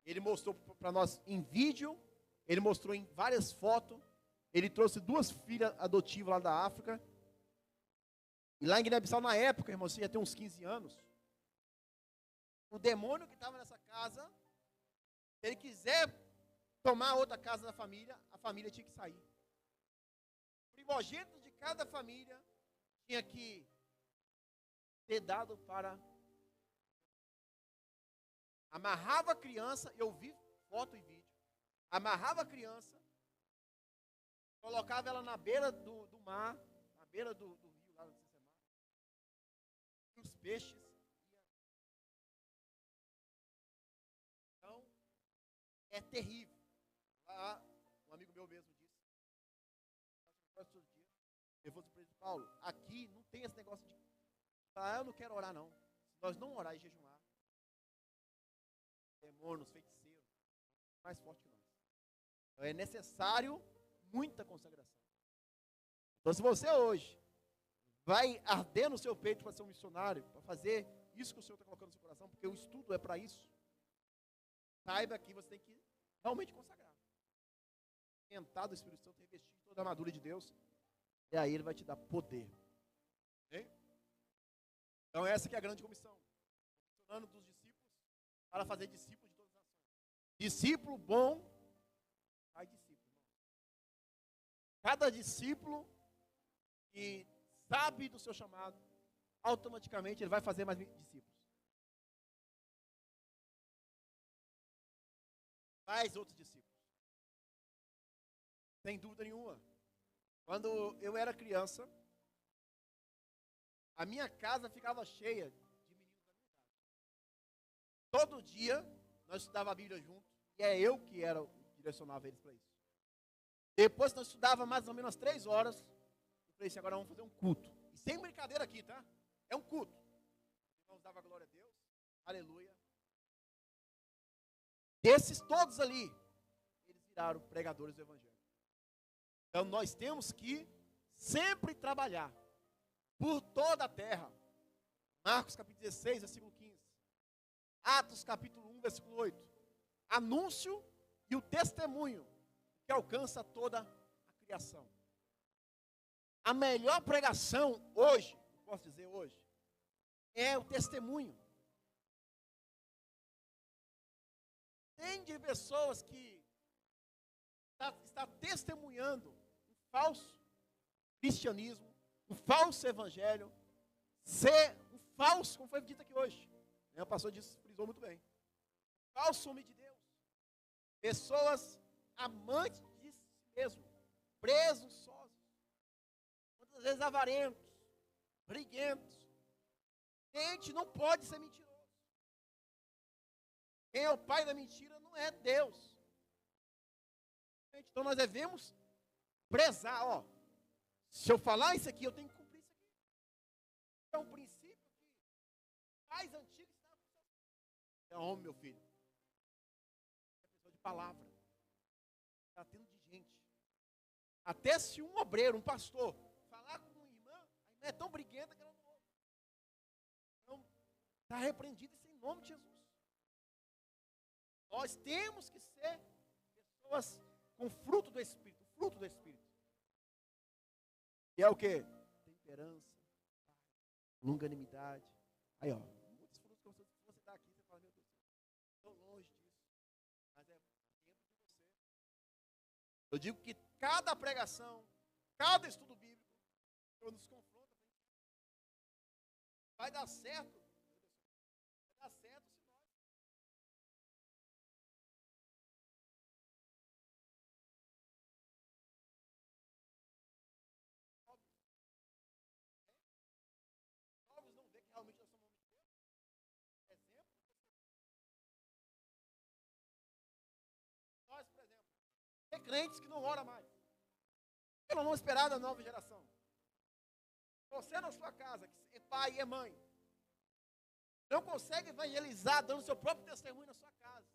B: Ele mostrou para nós em vídeo, ele mostrou em várias fotos, ele trouxe 2 filhas adotivas lá da África. E lá em Guiné-Bissau, na época, irmão, você já tem uns 15 anos, o demônio que estava nessa casa, se ele quiser tomar outra casa da família, a família tinha que sair. O primogênito de cada família tinha que ser dado para... Amarrava a criança, eu vi foto e vídeo, amarrava a criança, colocava ela na beira do mar, na beira do rio, lá no Cicemar, e os peixes iam. Então, é terrível. Lá, um amigo meu mesmo disse, Ele falou para ele, Paulo, aqui não tem esse negócio de, eu não quero orar não. Se nós não orar e jejuar, demônios, feiticeiros, mais forte que nós. Então é necessário muita consagração. Então se você hoje vai arder no seu peito para ser um missionário, para fazer isso que o Senhor está colocando no seu coração, porque o estudo é para isso, saiba que você tem que realmente consagrar. Alimentar do Espírito Santo, revestir toda a armadura de Deus, e aí Ele vai te dar poder. Okay? Então essa que é a grande comissão. Funcionando dos discípulos para fazer discípulos de todas as nações. Discípulo bom, faz discípulo. Cada discípulo que sabe do seu chamado, automaticamente ele vai fazer mais discípulos. Mais outros discípulos. Sem dúvida nenhuma. Quando eu era criança, a minha casa ficava cheia de meninos da minha idade. Todo dia, nós estudávamos a Bíblia junto, e é eu que direcionava eles para isso. Depois nós estudávamos mais ou menos 3 horas, eu falei assim, agora vamos fazer um culto. E sem brincadeira aqui, tá? É um culto. Vamos dar a glória a Deus. Aleluia. Desses todos ali, eles viraram pregadores do Evangelho. Então nós temos que sempre trabalhar por toda a terra. Marcos capítulo 16, versículo 15. Atos capítulo 1, versículo 8. Anúncio e o testemunho que alcança toda a criação. A melhor pregação hoje, posso dizer hoje, é o testemunho. Tem de pessoas que está testemunhando um falso cristianismo, um falso evangelho, ser um falso, como foi dito aqui hoje. O pastor frisou muito bem. Falso homem de Deus. Pessoas amantes de si mesmo, presunçosos, muitas vezes avarentos, briguentos. Gente, não pode ser mentiroso. Quem é o pai da mentira não é Deus. Então nós devemos prezar, se eu falar isso aqui, eu tenho que cumprir isso aqui. É um princípio que pais antigos é homem, meu filho. É pessoa de palavra. Está tendo de gente. Até se um obreiro, um pastor, falar com uma irmã, a irmã é tão briguenta que ela não ouve. Então, está repreendido isso em nome de Jesus. Nós temos que ser pessoas com fruto do Espírito. Fruto do Espírito. E é o quê? Temperança, longanimidade. Aí, muitos frutos que você dá aqui, você fala, meu Deus, estou longe disso. Mas é dentro de você. Eu digo que cada pregação, cada estudo bíblico, quando nos confronta, vai dar certo. Vai dar certo se nós. Novos não vê que realmente nós somos homens de Deus. Exemplo. Nós, por exemplo, tem crentes que não oram mais. Porque não vão esperar da nova geração. Você na sua casa, que é pai e é mãe, não consegue evangelizar dando seu próprio testemunho na sua casa.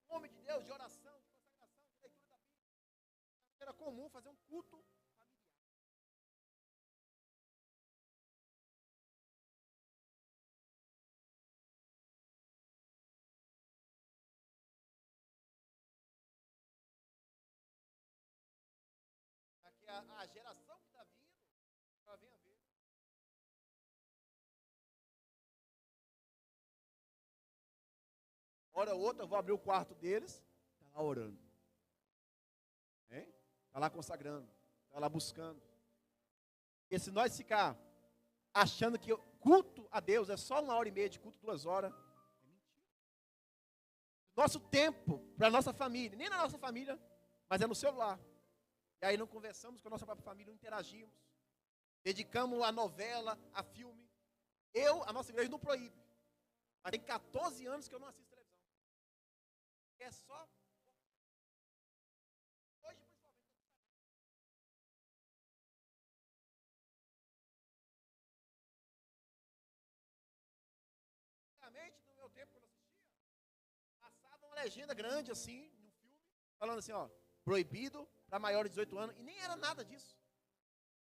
B: Um homem de Deus, de oração, de consagração, de leitura da Bíblia. Era comum fazer um culto familiar. Aqui a geração que está vindo, ela vem a ver. Hora ou outra, eu vou abrir o quarto deles, está lá orando. Está lá consagrando, está lá buscando. E se nós ficar achando que culto a Deus é só 1h30 de culto, 2 horas, é mentira. Nosso tempo para a nossa família, nem na nossa família, mas é no celular. E aí não conversamos com a nossa própria família, não interagimos. Dedicamos a novela, a filme. A nossa igreja não proíbe. Mas tem 14 anos que eu não assisto televisão. É só. Hoje, principalmente, legenda grande assim, no filme, falando assim, ó, proibido para maiores de 18 anos, e nem era nada disso.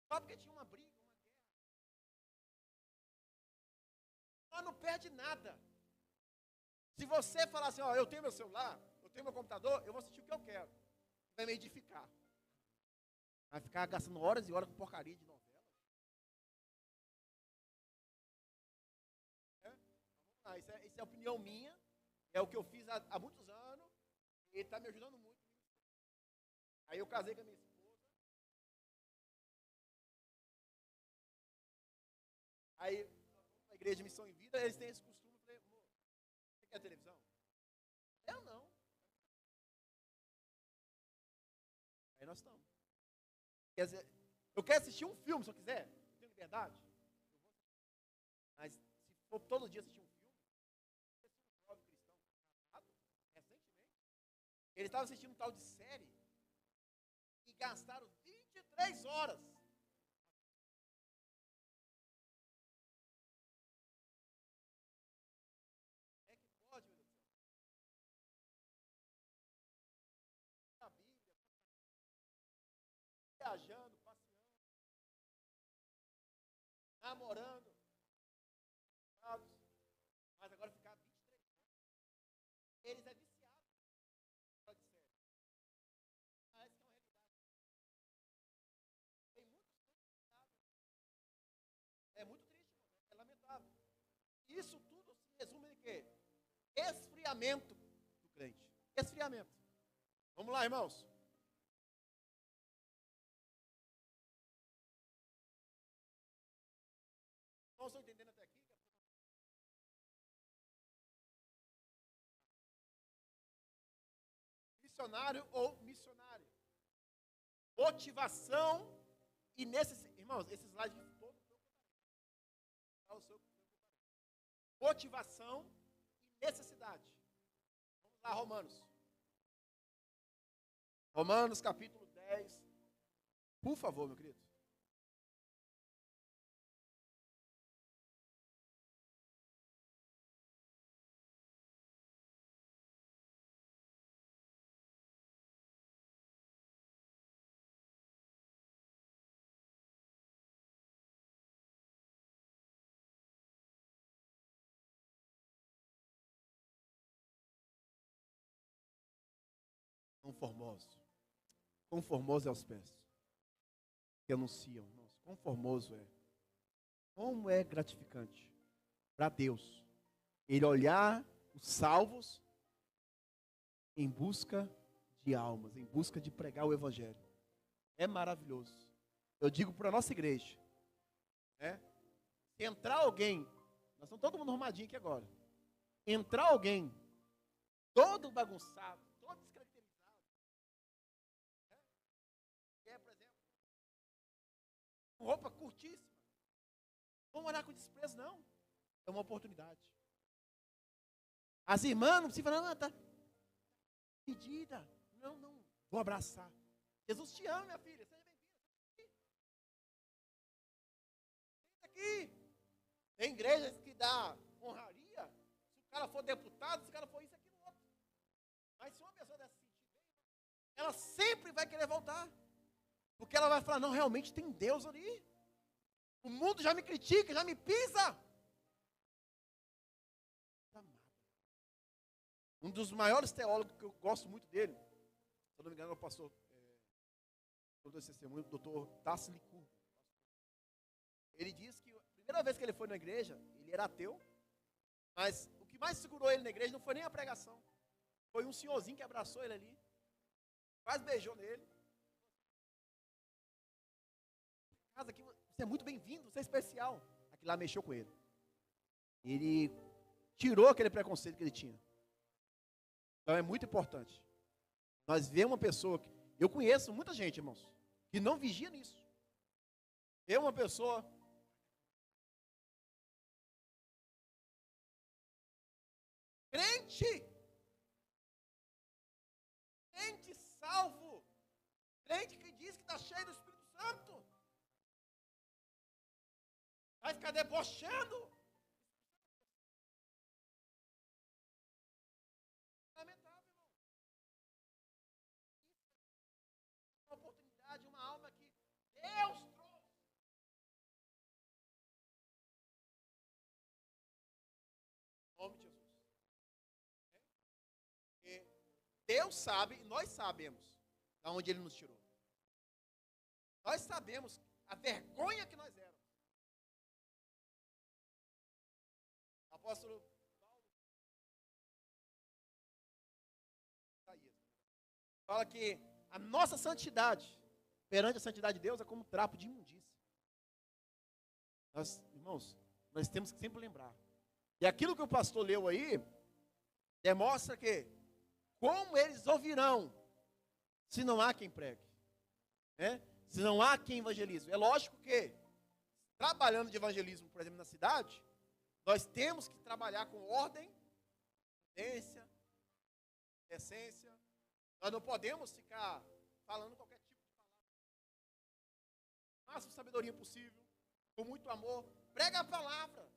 B: Só porque tinha uma briga, uma guerra. Nós não perde nada. Se você falar assim, ó, eu tenho meu celular, eu tenho meu computador, eu vou assistir o que eu quero. Vai me edificar. Vai ficar gastando horas e horas com porcaria de novela. Vamos lá, isso é a opinião minha. É o que eu fiz há muitos anos. E ele está me ajudando muito. Aí eu casei com a minha esposa. Aí, na igreja de Missão em Vida, eles têm esse costume. Eu falei, amor, você quer televisão? Eu não. Aí nós estamos. Quer dizer, eu quero assistir um filme, se eu quiser. Eu tenho liberdade. Mas se for todo dia assistir um filme, um jovem cristão casado, recentemente, ele estava assistindo um tal de série e gastaram 23 horas. É que pode, meu Deus do céu. A Bíblia, viajando, passeando, namorando, mas agora ficar 23 horas. Eles é viciado. Pode ser. Ah, essa é uma realidade. Tem muitos viciados. É muito triste, irmão. É lamentável. Isso tudo se resume em quê? Esfriamento do crente. Esfriamento. Vamos lá, irmãos. Não estou entendendo até aqui. Missionário ou missionária. Motivação e necessidade. Irmãos, esse slide aqui todo motivação e necessidade. Vamos lá, Romanos. Romanos capítulo 10. Por favor, meu querido. Quão formoso é aos pés, que anunciam, irmãos, quão formoso é, como é gratificante para Deus, Ele olhar os salvos em busca de almas, em busca de pregar o Evangelho, é maravilhoso. Eu digo para a nossa igreja, né, se entrar alguém, nós estamos todo mundo arrumadinho aqui agora, entrar alguém, todo bagunçado, todo com roupa curtíssima. Vamos olhar com desprezo, não. É uma oportunidade. As irmãs não precisam falar, tá pedida. Não, não. Vou abraçar. Jesus te ama, minha filha. Seja bem-vinda. Senta aqui. Tem igrejas que dá honraria. Se o cara for deputado, se o cara for isso, aquilo, outro. Mas se uma pessoa dessa se sentir bem, ela sempre vai querer voltar. Porque ela vai falar, não, realmente tem Deus ali. O mundo já me critica, já me pisa. Um dos maiores teólogos que eu gosto muito dele, se eu não me engano, é o pastor, o doutor Tassi Licurgo. Ele diz que a primeira vez que ele foi na igreja, ele era ateu, mas o que mais segurou ele na igreja não foi nem a pregação. Foi um senhorzinho que abraçou ele ali, quase beijou nele. Casa aqui, você é muito bem-vindo, você é especial. Aquilo lá mexeu com ele. Ele tirou aquele preconceito que ele tinha. Então é muito importante. Nós vemos uma pessoa que... Eu conheço muita gente, irmãos, que não vigia nisso. Vê uma pessoa... Crente! Crente salvo! Crente que diz que está cheio do Espírito Santo! Vai ficar debochando. Lamentável, Deus sabe e nós sabemos de onde Ele nos tirou. Nós sabemos a vergonha que nós éramos. O apóstolo Paulo fala que a nossa santidade perante a santidade de Deus é como um trapo de imundícia. Irmãos, nós temos que sempre lembrar. E aquilo que o pastor leu aí, demonstra que como eles ouvirão se não há quem pregue, né? Se não há quem evangelize. É lógico que, trabalhando de evangelismo, por exemplo, na cidade, nós temos que trabalhar com ordem, prudência, decência. Nós não podemos ficar falando qualquer tipo de palavra. Máxima sabedoria possível, com muito amor. Prega a palavra.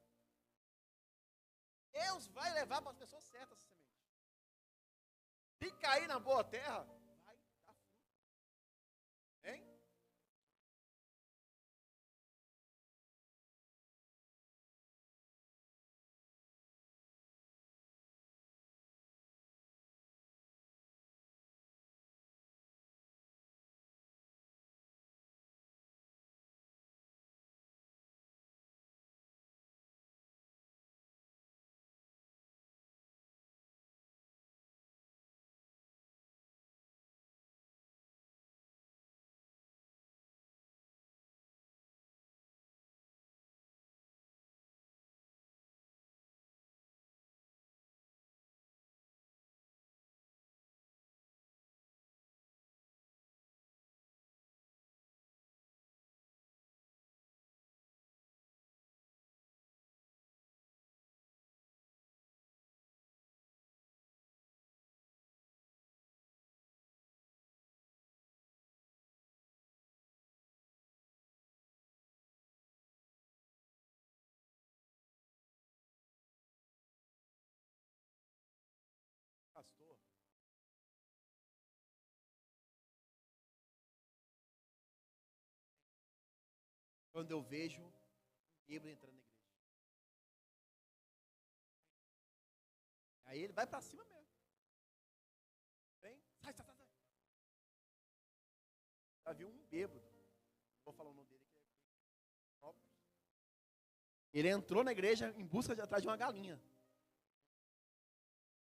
B: Deus vai levar para as pessoas certas essa semente. Se cair na boa terra, vai dar fruto. Hein? Pastor, quando eu vejo um bêbado entrando na igreja, aí ele vai para cima mesmo. Vem, sai. Já viu um bêbado, não vou falar o nome dele, que é próprio. Ele entrou na igreja em busca de atrás de uma galinha.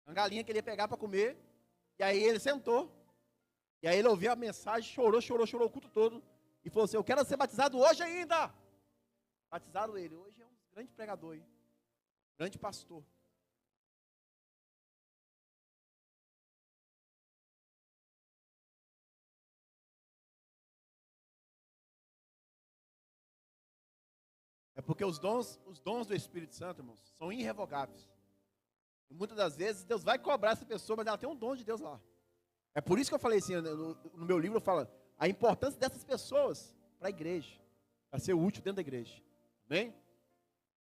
B: Uma galinha que ele ia pegar para comer. E aí ele sentou. E aí ele ouviu a mensagem, chorou o culto todo. E falou assim, eu quero ser batizado hoje ainda. Batizaram ele. Hoje é um grande pregador aí. Grande pastor. É porque os dons do Espírito Santo, irmãos, são irrevogáveis. E muitas das vezes Deus vai cobrar essa pessoa, mas ela tem um dom de Deus lá. É por isso que eu falei assim, no meu livro eu falo a importância dessas pessoas para a igreja, para ser útil dentro da igreja. Amém?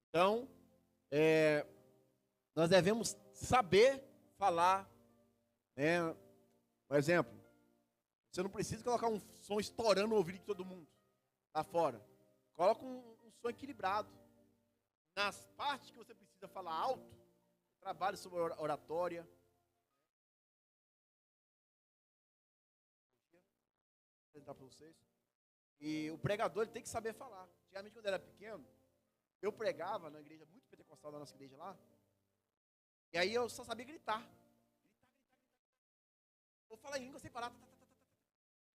B: Então, nós devemos saber falar, né? Por exemplo, você não precisa colocar um som estourando no ouvido de todo mundo lá fora. Coloca um som equilibrado. Nas partes que você precisa falar alto, trabalhe sobre a oratória. Vou apresentar para vocês. E o pregador ele tem que saber falar. Antigamente, quando eu era pequeno, eu pregava na igreja muito pentecostal da nossa igreja lá. E aí eu só sabia gritar. Vou falar em língua sem parar.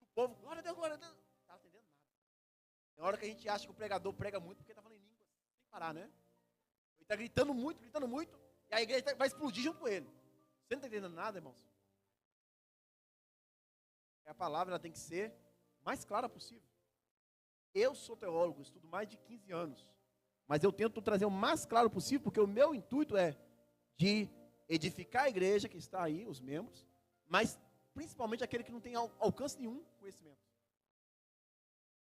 B: O povo, glória a Deus, glória a Deus. Não estava entendendo nada. Tem hora que a gente acha que o pregador prega muito porque está falando em língua sem parar, né? Ele está gritando muito. E a igreja vai explodir junto com ele. Você não está entendendo nada, irmãos? A palavra ela tem que ser mais clara possível. Eu sou teólogo, estudo mais de 15 anos. Mas eu tento trazer o mais claro possível, porque o meu intuito é de edificar a igreja que está aí, os membros, mas principalmente aquele que não tem alcance nenhum conhecimento.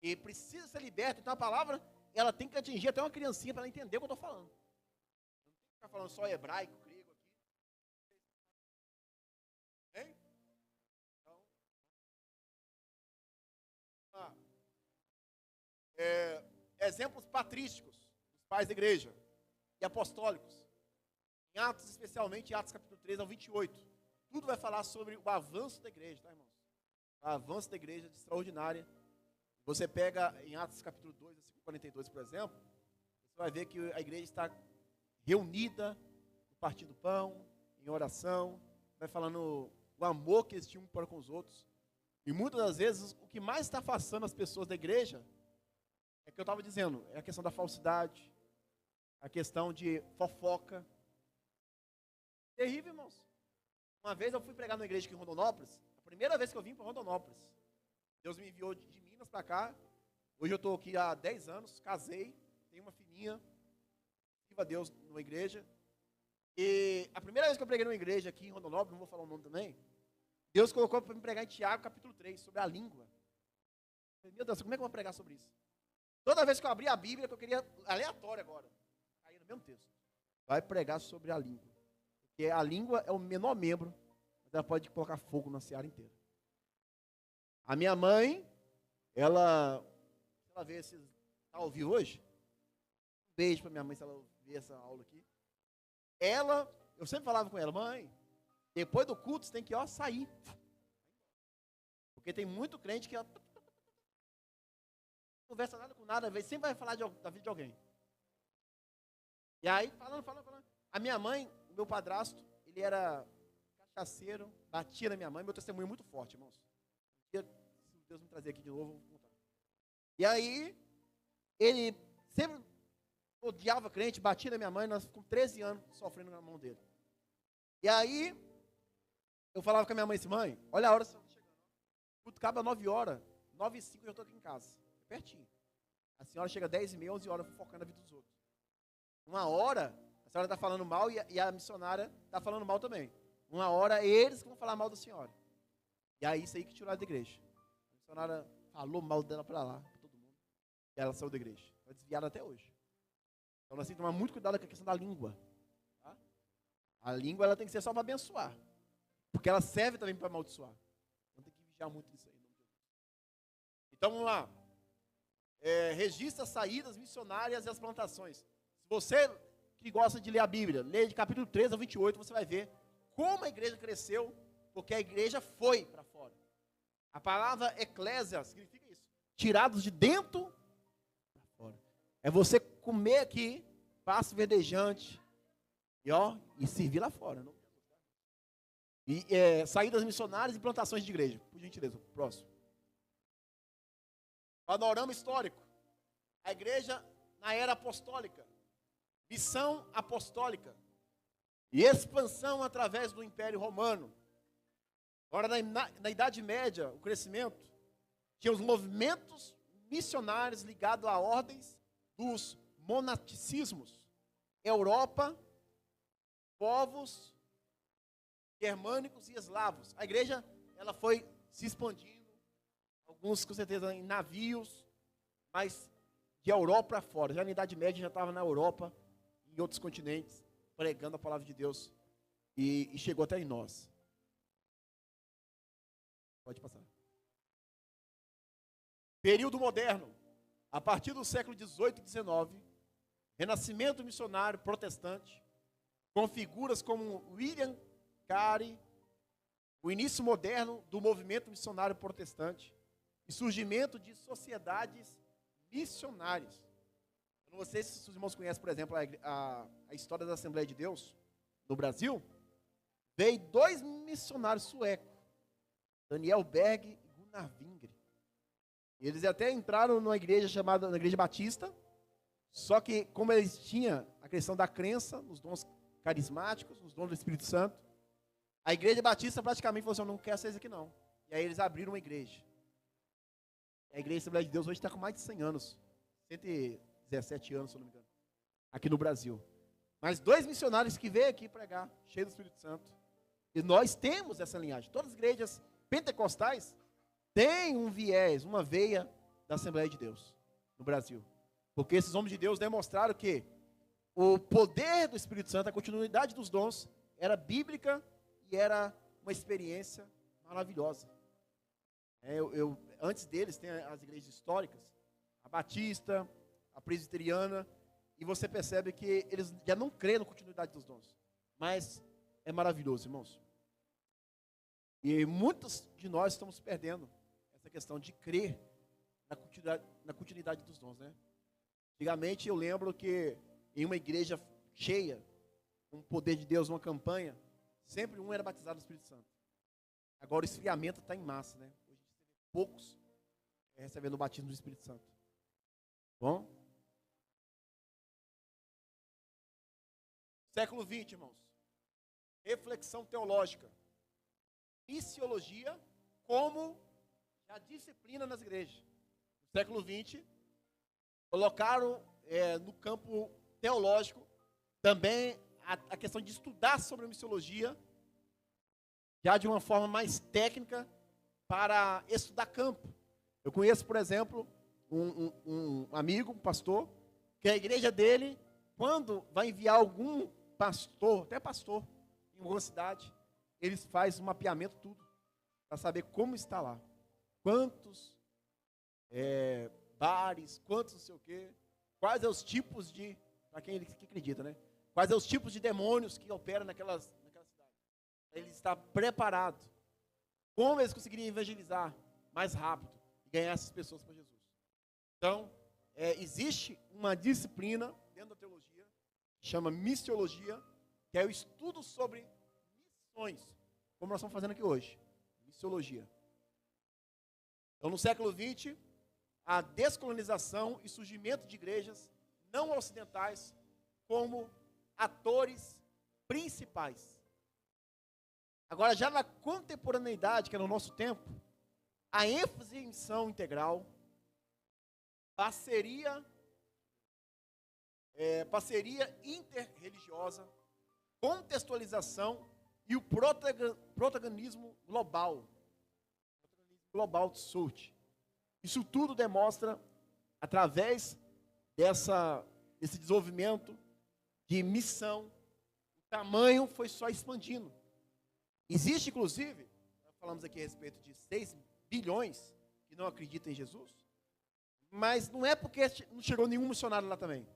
B: E precisa ser liberto. Então a palavra, ela tem que atingir até uma criancinha para ela entender o que eu estou falando. Não tem que ficar falando só hebraico, grego aqui. Hein? Então, exemplos patrísticos dos pais da igreja e apostólicos. Em Atos, especialmente, em Atos capítulo 3 ao 28. tudo vai falar sobre o avanço da igreja, tá, irmãos? O avanço da igreja é extraordinária. Você pega em Atos capítulo 2, versículo 42, por exemplo, você vai ver que a igreja está reunida no partir do pão, em oração, vai falando o amor que eles tinham para com os outros. E muitas das vezes, o que mais está afastando as pessoas da igreja, é o que eu estava dizendo, é a questão da falsidade, a questão de fofoca. Terrível, irmãos. Uma vez eu fui pregar numa igreja aqui em Rondonópolis, a primeira vez que eu vim para Rondonópolis. Deus me enviou de Minas para cá. Hoje eu estou aqui há 10 anos, casei, tenho uma filhinha, viva Deus numa igreja. E a primeira vez que eu preguei numa igreja aqui em Rondonópolis, não vou falar o nome também, Deus colocou para me pregar em Tiago, capítulo 3, sobre a língua. Eu falei, meu Deus, como é que eu vou pregar sobre isso? Toda vez que eu abri a Bíblia, que eu queria, aleatório agora, aí no mesmo texto, vai pregar sobre a língua. Porque a língua é o menor membro, mas ela pode colocar fogo na seara inteira. A minha mãe, ela vê se está ao vivo hoje. Um beijo para minha mãe, se ela ver essa aula aqui. Eu sempre falava com ela, mãe, depois do culto você tem que sair. Porque tem muito crente que não conversa nada com nada, sempre vai falar da vida de alguém. E aí, falando. A minha mãe, o meu padrasto, ele era cachaceiro, batia na minha mãe, meu testemunho é muito forte, irmãos. Se Deus me trazer aqui de novo, eu vou contar. E aí, ele sempre odiava crente, batia na minha mãe, nós com 13 anos sofrendo na mão dele. E aí, eu falava com a minha mãe assim, mãe, olha a hora que você está chegando. O culto acaba 9 horas, 9h05 eu já estou aqui em casa, pertinho. A senhora chega 10h30, 11 horas, focando na vida dos outros. Uma hora, a senhora está falando mal e a missionária está falando mal também. Uma hora, eles que vão falar mal da senhora. E aí, isso aí que tirou ela da igreja. A missionária falou mal dela para lá, para todo mundo. E ela saiu da igreja. Está desviada até hoje. Então, nós temos que tomar muito cuidado com a questão da língua. Tá? A língua, ela tem que ser só para abençoar. Porque ela serve também para amaldiçoar. Então, tem que vigiar muito nisso aí. Então, vamos lá. Registra as saídas missionárias e as plantações. Se você que gosta de ler a Bíblia, lê de capítulo 3 ao 28, você vai ver como a igreja cresceu, porque a igreja foi para fora. A palavra eclésia significa isso. Tirados de dentro para fora. É você comer aqui, passo verdejante, e servir lá fora. Não? E saídas missionárias e plantações de igreja. Por gentileza, próximo. Panorama histórico. A igreja na era apostólica. Missão apostólica. E expansão através do Império Romano. Agora, na Idade Média, o crescimento, tinha os movimentos missionários ligados a ordens dos monasticismos. Europa, povos germânicos e eslavos. A igreja, ela foi se expandindo, alguns com certeza em navios, mas de Europa para fora. Já na Idade Média já estava na Europa, em outros continentes, pregando a palavra de Deus, e chegou até em nós. Pode passar. Período moderno. A partir do século XVIII e XIX, renascimento missionário protestante, com figuras como William Carey, o início moderno do movimento missionário protestante e surgimento de sociedades missionárias. Eu não sei se os irmãos conhecem, por exemplo, a história da Assembleia de Deus no Brasil. Veio 2 missionários suecos, Daniel Berg e Gunnar Wingre. Eles até entraram numa igreja chamada na Igreja Batista, só que como eles tinham a questão da crença, nos dons carismáticos, nos dons do Espírito Santo, a Igreja Batista praticamente falou assim, eu não quero vocês aqui não. E aí eles abriram uma igreja. A Igreja Assembleia de Deus hoje está com mais de 100 anos, 117 anos, se eu não me engano, aqui no Brasil. Mas 2 missionários que veio aqui pregar, cheio do Espírito Santo. E nós temos essa linhagem. Todas as igrejas pentecostais têm um viés, uma veia da Assembleia de Deus no Brasil. Porque esses homens de Deus demonstraram que o poder do Espírito Santo, a continuidade dos dons, era bíblica e era uma experiência maravilhosa. Antes deles tem as igrejas históricas, a Batista, a Presbiteriana, e você percebe que eles já não creem na continuidade dos dons. Mas é maravilhoso, irmãos. E muitos de nós estamos perdendo essa questão de crer na continuidade dos dons, né? Antigamente eu lembro que em uma igreja cheia, com o poder de Deus, uma campanha, sempre um era batizado no Espírito Santo. Agora o esfriamento está em massa, né? Hoje poucos recebendo o batismo do Espírito Santo. Bom? Século XX, irmãos. Reflexão teológica. Missiologia como a disciplina nas igrejas. No século XX, colocaram no campo teológico também a questão de estudar sobre a missiologia, já de uma forma mais técnica, para estudar campo. Eu conheço, por exemplo, um amigo, um pastor, que a igreja dele, quando vai enviar algum pastor, até pastor, em alguma cidade, eles fazem um mapeamento tudo, para saber como está lá. Quantos bares, quantos não sei o quê, quais são os tipos de, para quem que acredita, né? Quais são os tipos de demônios que operam naquela cidade. Ele está preparado. Como eles conseguiriam evangelizar mais rápido e ganhar essas pessoas para Jesus. Então, existe uma disciplina dentro da teologia, que chama missiologia, que é o estudo sobre missões, como nós estamos fazendo aqui hoje. Missiologia. Então, no século XX, a descolonização e surgimento de igrejas não ocidentais como atores principais. Agora, já na contemporaneidade, que é no nosso tempo, a ênfase em missão integral, parceria interreligiosa, contextualização e o protagonismo global. Global de South. Isso tudo demonstra, através desse desenvolvimento de missão, o tamanho foi só expandindo. Existe, inclusive, nós falamos aqui a respeito de 6 bilhões que não acreditam em Jesus, mas não é porque não chegou nenhum missionário lá também.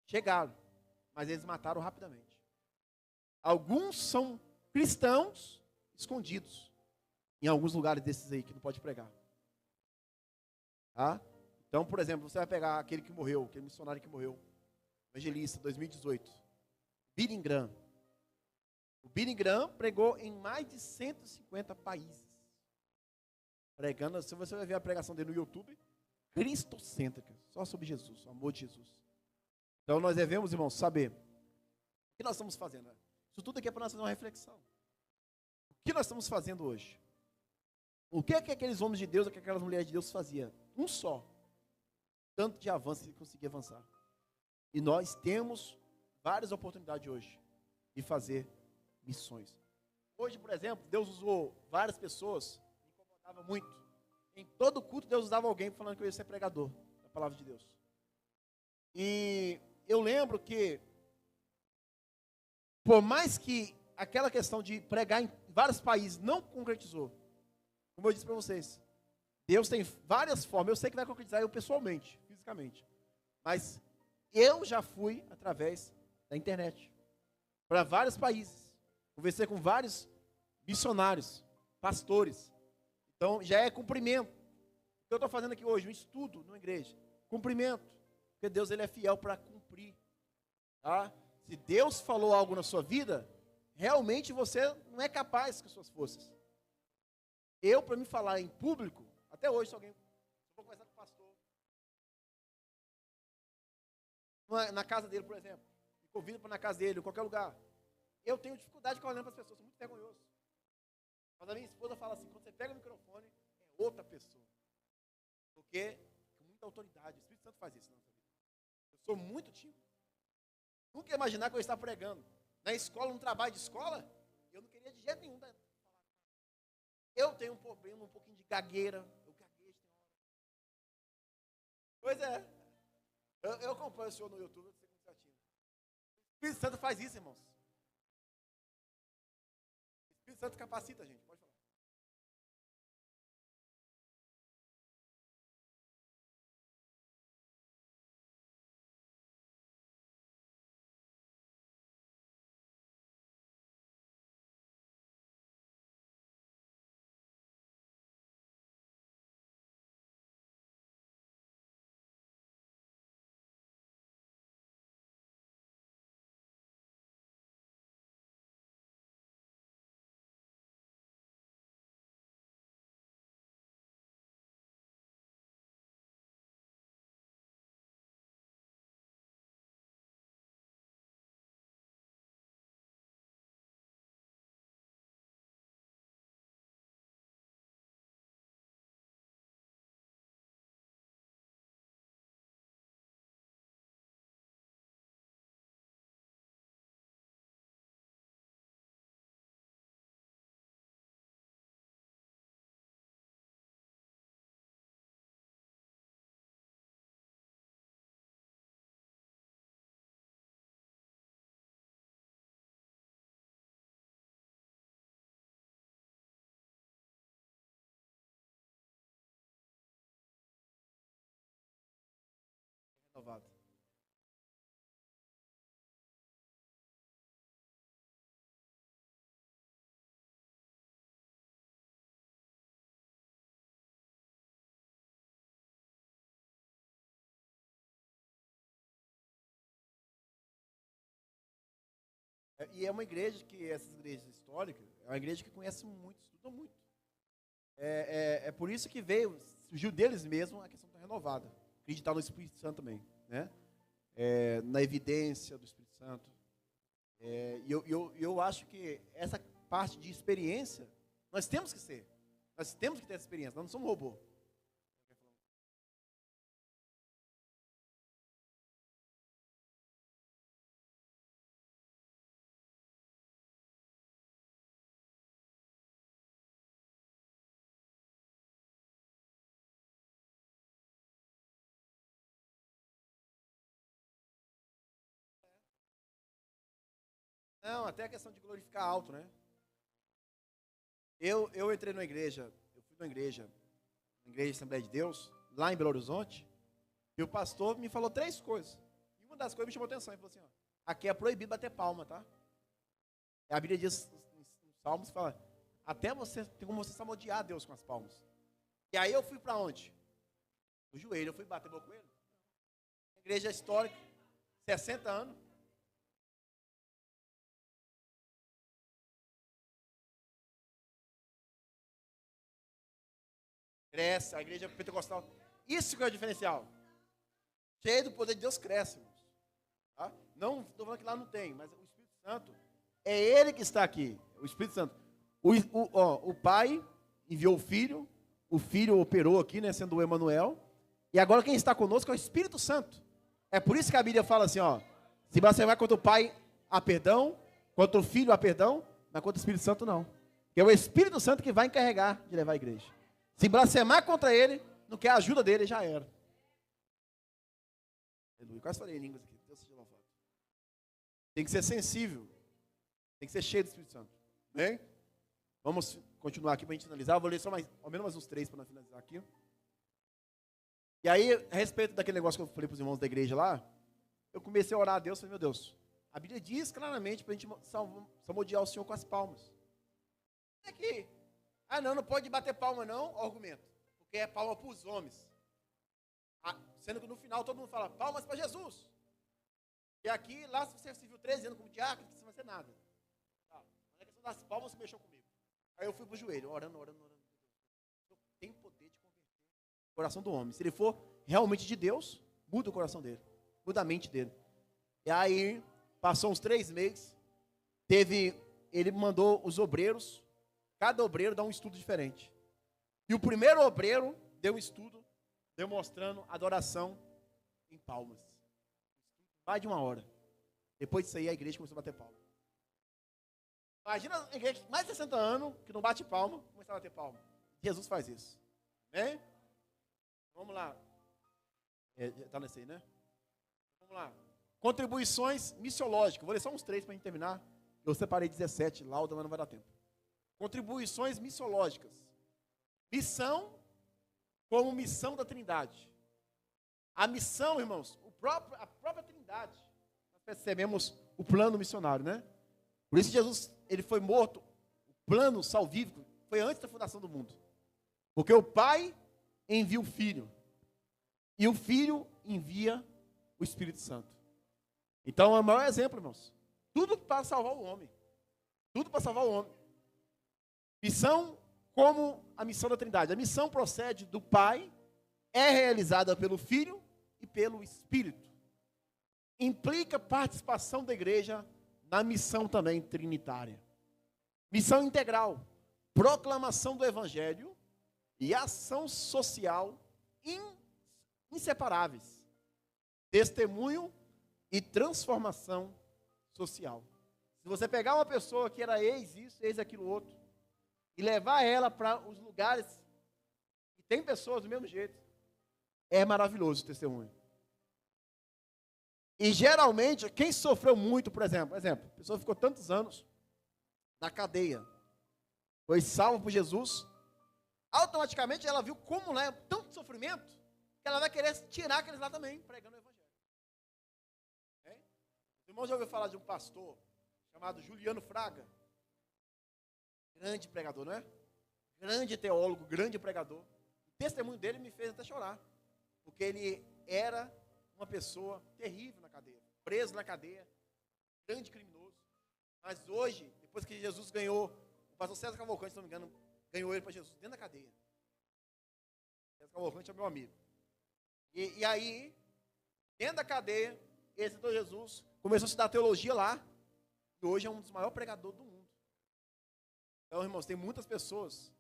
B: Chegaram, mas eles mataram rapidamente. Alguns são cristãos escondidos em alguns lugares desses aí que não pode pregar. Tá? Então, por exemplo, você vai pegar aquele que morreu, aquele missionário que morreu, evangelista, 2018, Billy Graham. O Billy Graham pregou em mais de 150 países. Pregando, se você vai ver a pregação dele no YouTube, cristocêntrica, só sobre Jesus, o amor de Jesus. Então nós devemos, irmãos, saber o que nós estamos fazendo. Né? Isso tudo aqui é para nós fazer uma reflexão. O que nós estamos fazendo hoje? O que é que aqueles homens de Deus, o que aquelas mulheres de Deus faziam? Um só. Tanto de avanço que conseguia avançar. E nós temos várias oportunidades hoje de fazer missões. Hoje, por exemplo, Deus usou várias pessoas, me incomodava muito. Em todo culto, Deus usava alguém falando que eu ia ser pregador da palavra de Deus. E eu lembro que, por mais que aquela questão de pregar em vários países não concretizou, como eu disse para vocês, Deus tem várias formas. Eu sei que vai concretizar eu pessoalmente, fisicamente. Mas eu já fui através da internet para vários países. Conversei com vários missionários, pastores. Então, já é cumprimento. O que eu estou fazendo aqui hoje? Um estudo numa igreja. Cumprimento. Porque Deus ele é fiel para cumprir. Tá? Se Deus falou algo na sua vida, realmente você não é capaz com as suas forças. Eu, para me falar em público, até hoje, se alguém... Eu vou conversar com o pastor. Na casa dele, por exemplo. Me convido para na casa dele, em qualquer lugar. Eu tenho dificuldade de ficar olhando para as pessoas, sou muito vergonhoso. Mas a minha esposa fala assim, quando você pega o microfone, é outra pessoa. Porque, com muita autoridade, o Espírito Santo faz isso na nossa vida. Eu sou muito tímido. Nunca ia imaginar que eu estava pregando. Na escola, no trabalho de escola, eu não queria de jeito nenhum falar. Eu tenho um problema, um pouquinho de gagueira. Eu gaguejo, tem hora. Pois é. Eu acompanho o senhor no YouTube, eu sei como certinho. O Espírito Santo faz isso, irmãos. O Espírito Santo capacita a gente, pode falar. Renovado. E é uma igreja que, essas igrejas históricas, é uma igreja que conhece muito, estuda muito. É por isso que surgiu deles mesmo a questão da renovada. Acreditar no Espírito Santo também, né? Na evidência do Espírito Santo. E eu acho que essa parte de experiência, nós temos que ser. Nós temos que ter essa experiência, nós não somos robô. Não, até a questão de glorificar alto, né? Eu entrei numa igreja, eu fui numa igreja Assembleia de Deus, lá em Belo Horizonte, e o pastor me falou 3 coisas. E uma das coisas me chamou a atenção, ele falou assim, ó, aqui é proibido bater palma, tá? A Bíblia diz, nos Salmos, fala, até você, tem como você salmodiar Deus com as palmas. E aí eu fui para onde? O joelho, eu fui bater boca com ele. Igreja histórica, 60 anos. Cresce, a igreja pentecostal. Isso que é o diferencial. Cheio do poder de Deus, cresce, irmãos. Tá? Não estou falando que lá não tem, mas o Espírito Santo, é Ele que está aqui. O Espírito Santo. O Pai enviou o Filho operou aqui, né, sendo o Emanuel. E agora quem está conosco é o Espírito Santo. É por isso que a Bíblia fala assim, ó, se blasfemar contra o Pai, há perdão, contra o Filho, há perdão, mas contra o Espírito Santo, não. Porque é o Espírito Santo que vai encarregar de levar a igreja. Se blasfemar contra ele, não quer a ajuda dele, já era. Aleluia. Quase falei em línguas aqui. Deus seja louvado. Tem que ser sensível. Tem que ser cheio do Espírito Santo. Bem? Vamos continuar aqui para a gente finalizar. Eu vou ler só ao menos mais uns 3 para finalizar aqui. E aí, a respeito daquele negócio que eu falei para os irmãos da igreja lá, eu comecei a orar a Deus. Falei, meu Deus, a Bíblia diz claramente para a gente salmodiar o Senhor com as palmas. É que... não pode bater palma não, o argumento. Porque é palma para os homens. Sendo que no final todo mundo fala, palmas para Jesus. E aqui, lá se você se viu 13 anos como diácono, não vai ser nada. Mas a questão das palmas se mexeu comigo. Aí eu fui para o joelho, orando. Tem poder de converter o coração do homem. Se ele for realmente de Deus, muda o coração dele. Muda a mente dele. E aí, passou uns 3 meses, ele mandou os obreiros. Cada obreiro dá um estudo diferente. E o primeiro obreiro deu um estudo demonstrando adoração em palmas. Mais de 1 hora. Depois disso aí, a igreja começou a bater palma. Imagina a igreja de mais de 60 anos, que não bate palma, começar a bater palma. Jesus faz isso. Amém? Vamos lá. Está nesse aí, né? Vamos lá. Contribuições missiológicas. Vou ler só uns 3 para a gente terminar. Eu separei 17, lauda, mas não vai dar tempo. Contribuições missiológicas. Missão como missão da Trindade. A missão, irmãos, a própria Trindade. Nós percebemos o plano missionário, né? Por isso Jesus, ele foi morto. O plano salvífico foi antes da fundação do mundo. Porque o Pai envia o Filho. E o Filho envia o Espírito Santo. Então é o maior exemplo, irmãos. Tudo para salvar o homem. Tudo para salvar o homem. Missão como a missão da Trindade. A missão procede do Pai, é realizada pelo Filho e pelo Espírito. Implica participação da igreja na missão também trinitária. Missão integral, proclamação do Evangelho e ação social inseparáveis. Testemunho e transformação social. Se você pegar uma pessoa que era ex isso, ex aquilo outro, e levar ela para os lugares que tem pessoas do mesmo jeito, é maravilhoso o testemunho. E geralmente, quem sofreu muito, por exemplo, a pessoa ficou tantos anos na cadeia, foi salva por Jesus, automaticamente ela viu como lá é tanto sofrimento, que ela vai querer tirar aqueles lá também, pregando o Evangelho. irmão já ouviu falar de um pastor chamado Juliano Fraga? Grande pregador, não é? Grande teólogo, grande pregador. O testemunho dele me fez até chorar. Porque ele era uma pessoa terrível na cadeia. Preso na cadeia. Grande criminoso. Mas hoje, depois que Jesus ganhou, o pastor César Cavalcante, se não me engano, ganhou ele para Jesus dentro da cadeia. César Cavalcante é meu amigo. E aí, dentro da cadeia, esse doutor Jesus começou a estudar teologia lá. E hoje é um dos maiores pregadores do mundo. Então, irmãos, tem muitas pessoas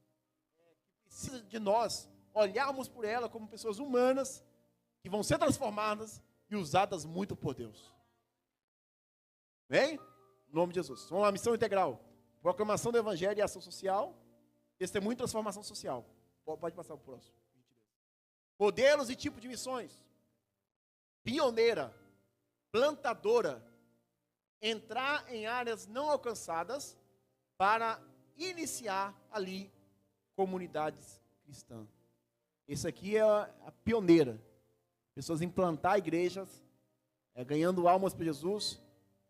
B: que precisam de nós olharmos por ela como pessoas humanas que vão ser transformadas e usadas muito por Deus. Bem? Em nome de Jesus. Vamos lá, missão integral. Proclamação do Evangelho e ação social. Testemunho e transformação social. Pode passar para o próximo. Modelos e tipo de missões. Pioneira. Plantadora. Entrar em áreas não alcançadas para iniciar ali comunidades cristãs. Esse aqui é a pioneira. Pessoas implantar igrejas, ganhando almas para Jesus,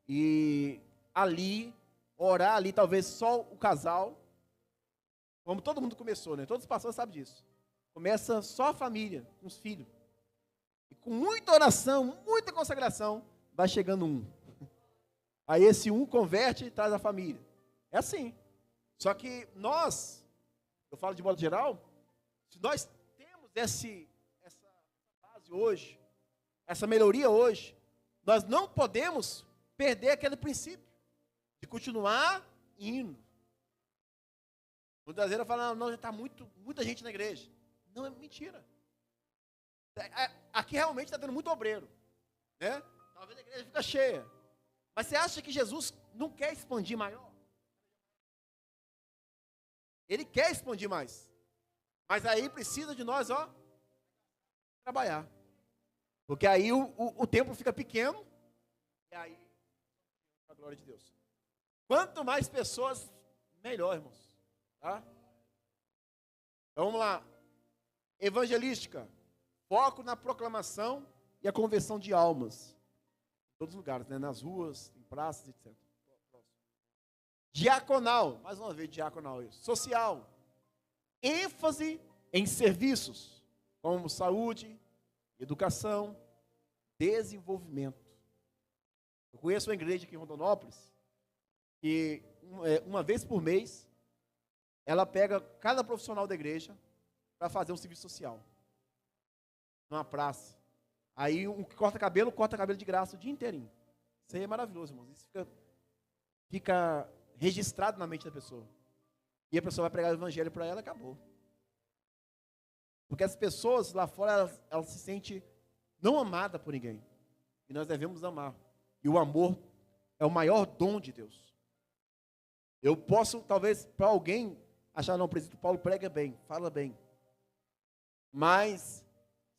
B: e ali, orar ali, talvez só o casal, como todo mundo começou, né? Todos os pastores sabem disso. Começa só a família, com os filhos. E com muita oração, muita consagração, vai chegando um. Aí esse um converte e traz a família. É assim. Só que nós, eu falo de modo geral, se nós temos essa base hoje, essa melhoria hoje, nós não podemos perder aquele princípio de continuar indo. Muitas vezes fala, não, já está muita gente na igreja. Não, é mentira. Aqui realmente está tendo muito obreiro, né? Talvez a igreja fique cheia. Mas você acha que Jesus não quer expandir maior? Ele quer expandir mais. Mas aí precisa de nós, trabalhar. Porque aí o templo fica pequeno. E aí, a glória de Deus. Quanto mais pessoas, melhor, irmãos. Tá? Então, vamos lá. Evangelística. Foco na proclamação e a conversão de almas. Em todos os lugares, né? Nas ruas, em praças, etc. Diaconal, mais uma vez diaconal isso. Social, ênfase em serviços, como saúde, educação, desenvolvimento. Eu conheço uma igreja aqui em Rondonópolis, que uma vez por mês, ela pega cada profissional da igreja para fazer um serviço social. Numa praça. Aí um que corta cabelo de graça o dia inteirinho. Isso aí é maravilhoso, irmãos. Isso fica registrado na mente da pessoa. E a pessoa vai pregar o evangelho para ela e acabou. Porque as pessoas lá fora, elas se sentem não amadas por ninguém. E nós devemos amar. E o amor é o maior dom de Deus. Eu posso, talvez, para alguém, achar, não, o presbítero Paulo prega bem, fala bem. Mas,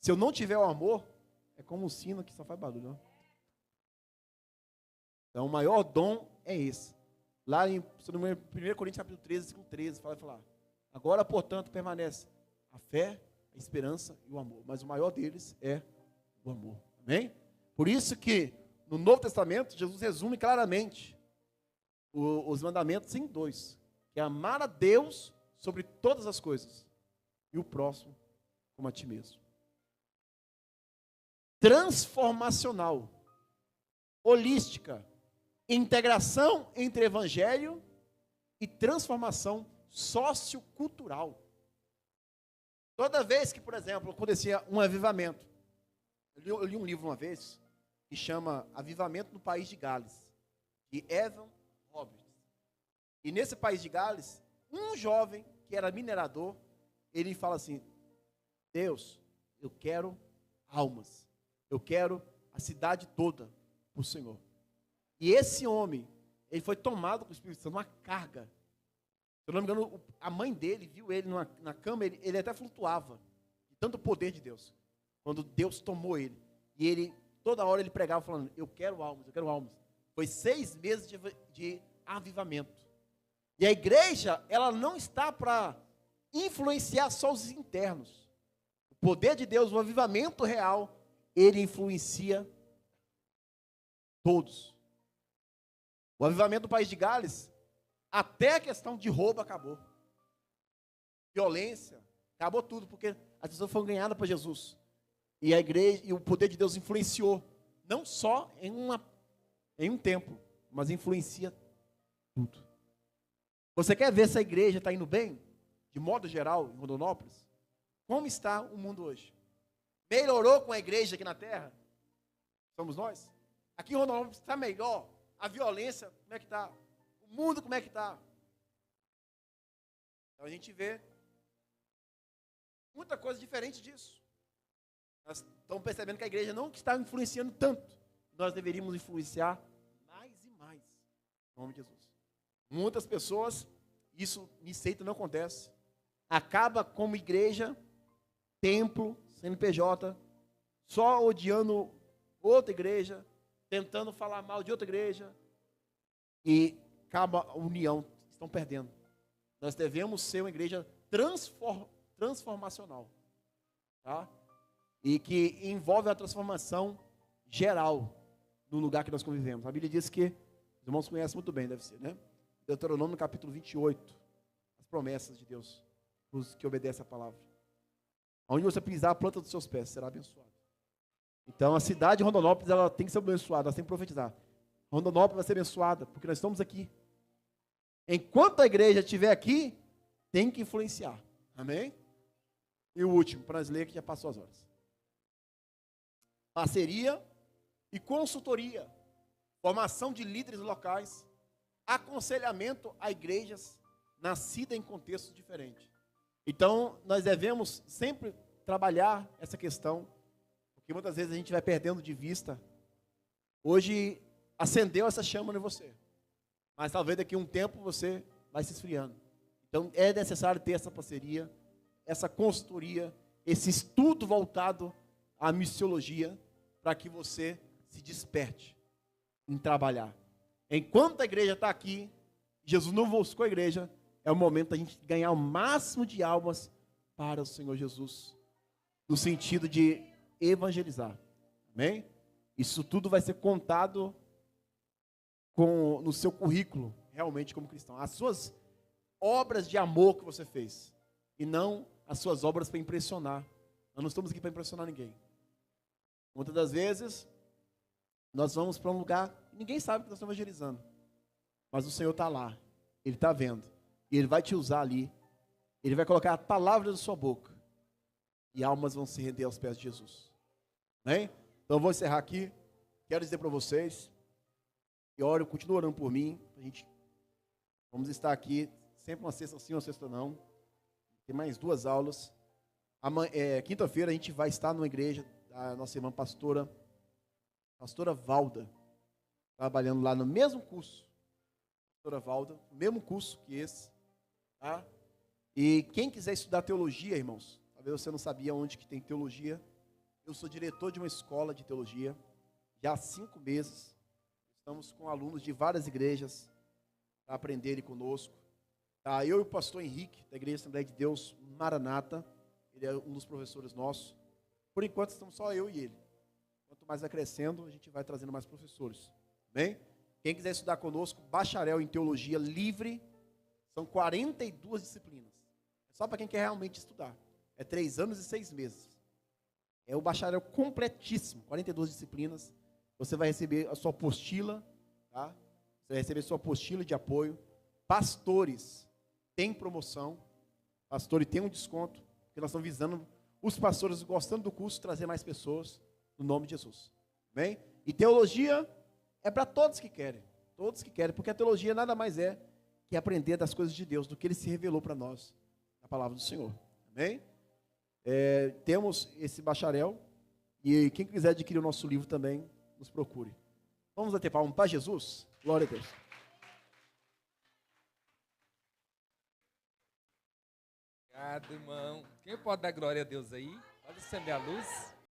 B: se eu não tiver o amor, é como um sino que só faz barulho. Não? Então, o maior dom é esse. Lá em 1 Coríntios capítulo 13, versículo 13, fala, agora, portanto, permanece a fé, a esperança e o amor. Mas o maior deles é o amor. Amém? Por isso que, no Novo Testamento, Jesus resume claramente os mandamentos em 2. Que é amar a Deus sobre todas as coisas. E o próximo como a ti mesmo. Transformacional. Holística. Integração entre evangelho e transformação sociocultural. Toda vez que, por exemplo, acontecia um avivamento, eu li um livro uma vez que chama Avivamento no País de Gales, de Evan Roberts. E nesse país de Gales, um jovem que era minerador, ele fala assim, Deus, eu quero almas, eu quero a cidade toda para o Senhor. E esse homem, ele foi tomado com o Espírito Santo, uma carga. Se eu não me engano, a mãe dele viu ele na cama, ele até flutuava, de tanto poder de Deus. Quando Deus tomou ele. E ele, toda hora ele pregava falando, eu quero almas, eu quero almas. Foi 6 meses de avivamento. E a igreja, ela não está para influenciar só os internos. O poder de Deus, o avivamento real, ele influencia todos. O avivamento do país de Gales, até a questão de roubo acabou. Violência, acabou tudo, porque as pessoas foram ganhadas para Jesus. E a igreja, e o poder de Deus influenciou, não só em um templo, mas influencia tudo. Você quer ver se a igreja está indo bem, de modo geral, em Rondonópolis? Como está o mundo hoje? Melhorou com a igreja aqui na terra? Somos nós? Aqui em Rondonópolis está melhor? A violência, como é que está? O mundo, como é que está? Então a gente vê muita coisa diferente disso. Nós estamos percebendo que a igreja não está influenciando tanto. Nós deveríamos influenciar mais e mais. Em nome de Jesus. Muitas pessoas, isso em seita não acontece. Acaba como igreja, templo, CNPJ, só odiando outra igreja, tentando falar mal de outra igreja, e acaba a união, estão perdendo. Nós devemos ser uma igreja transformacional, tá? E que envolve a transformação geral no lugar que nós convivemos. A Bíblia diz que, os irmãos conhecem muito bem, deve ser, né? Deuteronômio, capítulo 28, as promessas de Deus, os que obedecem a palavra. Onde você pisar a planta dos seus pés, será abençoado. Então, a cidade de Rondonópolis, ela tem que ser abençoada, nós temos que profetizar. Rondonópolis vai ser abençoada, porque nós estamos aqui. Enquanto a igreja estiver aqui, tem que influenciar. Amém? E o último, para nós ler, que já passou as horas. Parceria e consultoria. Formação de líderes locais. Aconselhamento a igrejas nascidas em contextos diferentes. Então, nós devemos sempre trabalhar essa questão, porque muitas vezes a gente vai perdendo de vista. Hoje, acendeu essa chama em você, mas talvez daqui a um tempo você vai se esfriando. Então, é necessário ter essa parceria, essa consultoria, esse estudo voltado à missiologia, para que você se desperte em trabalhar. Enquanto a igreja está aqui, Jesus não buscou a igreja, é o momento da gente ganhar o máximo de almas para o Senhor Jesus, no sentido de evangelizar. Amém? Isso tudo vai ser contado no seu currículo, realmente como cristão. As suas obras de amor que você fez, e não as suas obras para impressionar. Nós não estamos aqui para impressionar ninguém. Muitas das vezes, nós vamos para um lugar, ninguém sabe que nós estamos evangelizando, mas o Senhor está lá, Ele está vendo, e Ele vai te usar ali, Ele vai colocar a palavra na sua boca, e almas vão se render aos pés de Jesus. Amém? Então eu vou encerrar aqui, quero dizer para vocês, e oro, continuo orando por mim, vamos estar aqui, sempre uma sexta sim, uma sexta não, tem mais 2 aulas, quinta-feira a gente vai estar numa igreja, da nossa irmã pastora Valda, trabalhando lá no mesmo curso, pastora Valda, no mesmo curso que esse, tá? E quem quiser estudar teologia, irmãos, talvez você não sabia onde que tem teologia, eu sou diretor de uma escola de teologia, já há 5 meses, estamos com alunos de várias igrejas, para aprenderem conosco, tá? Eu e o pastor Henrique, da Igreja Assembleia de Deus, Maranata, ele é um dos professores nossos, por enquanto estamos só eu e ele. Quanto mais vai crescendo, a gente vai trazendo mais professores. Bem? Quem quiser estudar conosco, bacharel em teologia livre, são 42 disciplinas. É só para quem quer realmente estudar. É 3 anos e 6 meses. É o bacharel completíssimo, 42 disciplinas. Você vai receber a sua apostila, tá? Você vai receber a sua apostila de apoio. Pastores, tem promoção. Pastores, tem um desconto, porque nós estamos visando os pastores, gostando do curso, trazer mais pessoas, no nome de Jesus. Bem? E teologia é para todos que querem, porque a teologia nada mais é que aprender das coisas de Deus, do que Ele se revelou para nós, na palavra do Senhor. Amém? Temos esse bacharel, e quem quiser adquirir o nosso livro também, nos procure. Vamos bater palmas para Jesus? Glória a Deus.
A: Obrigado, irmão. Quem pode dar glória a Deus aí? Pode acender a luz.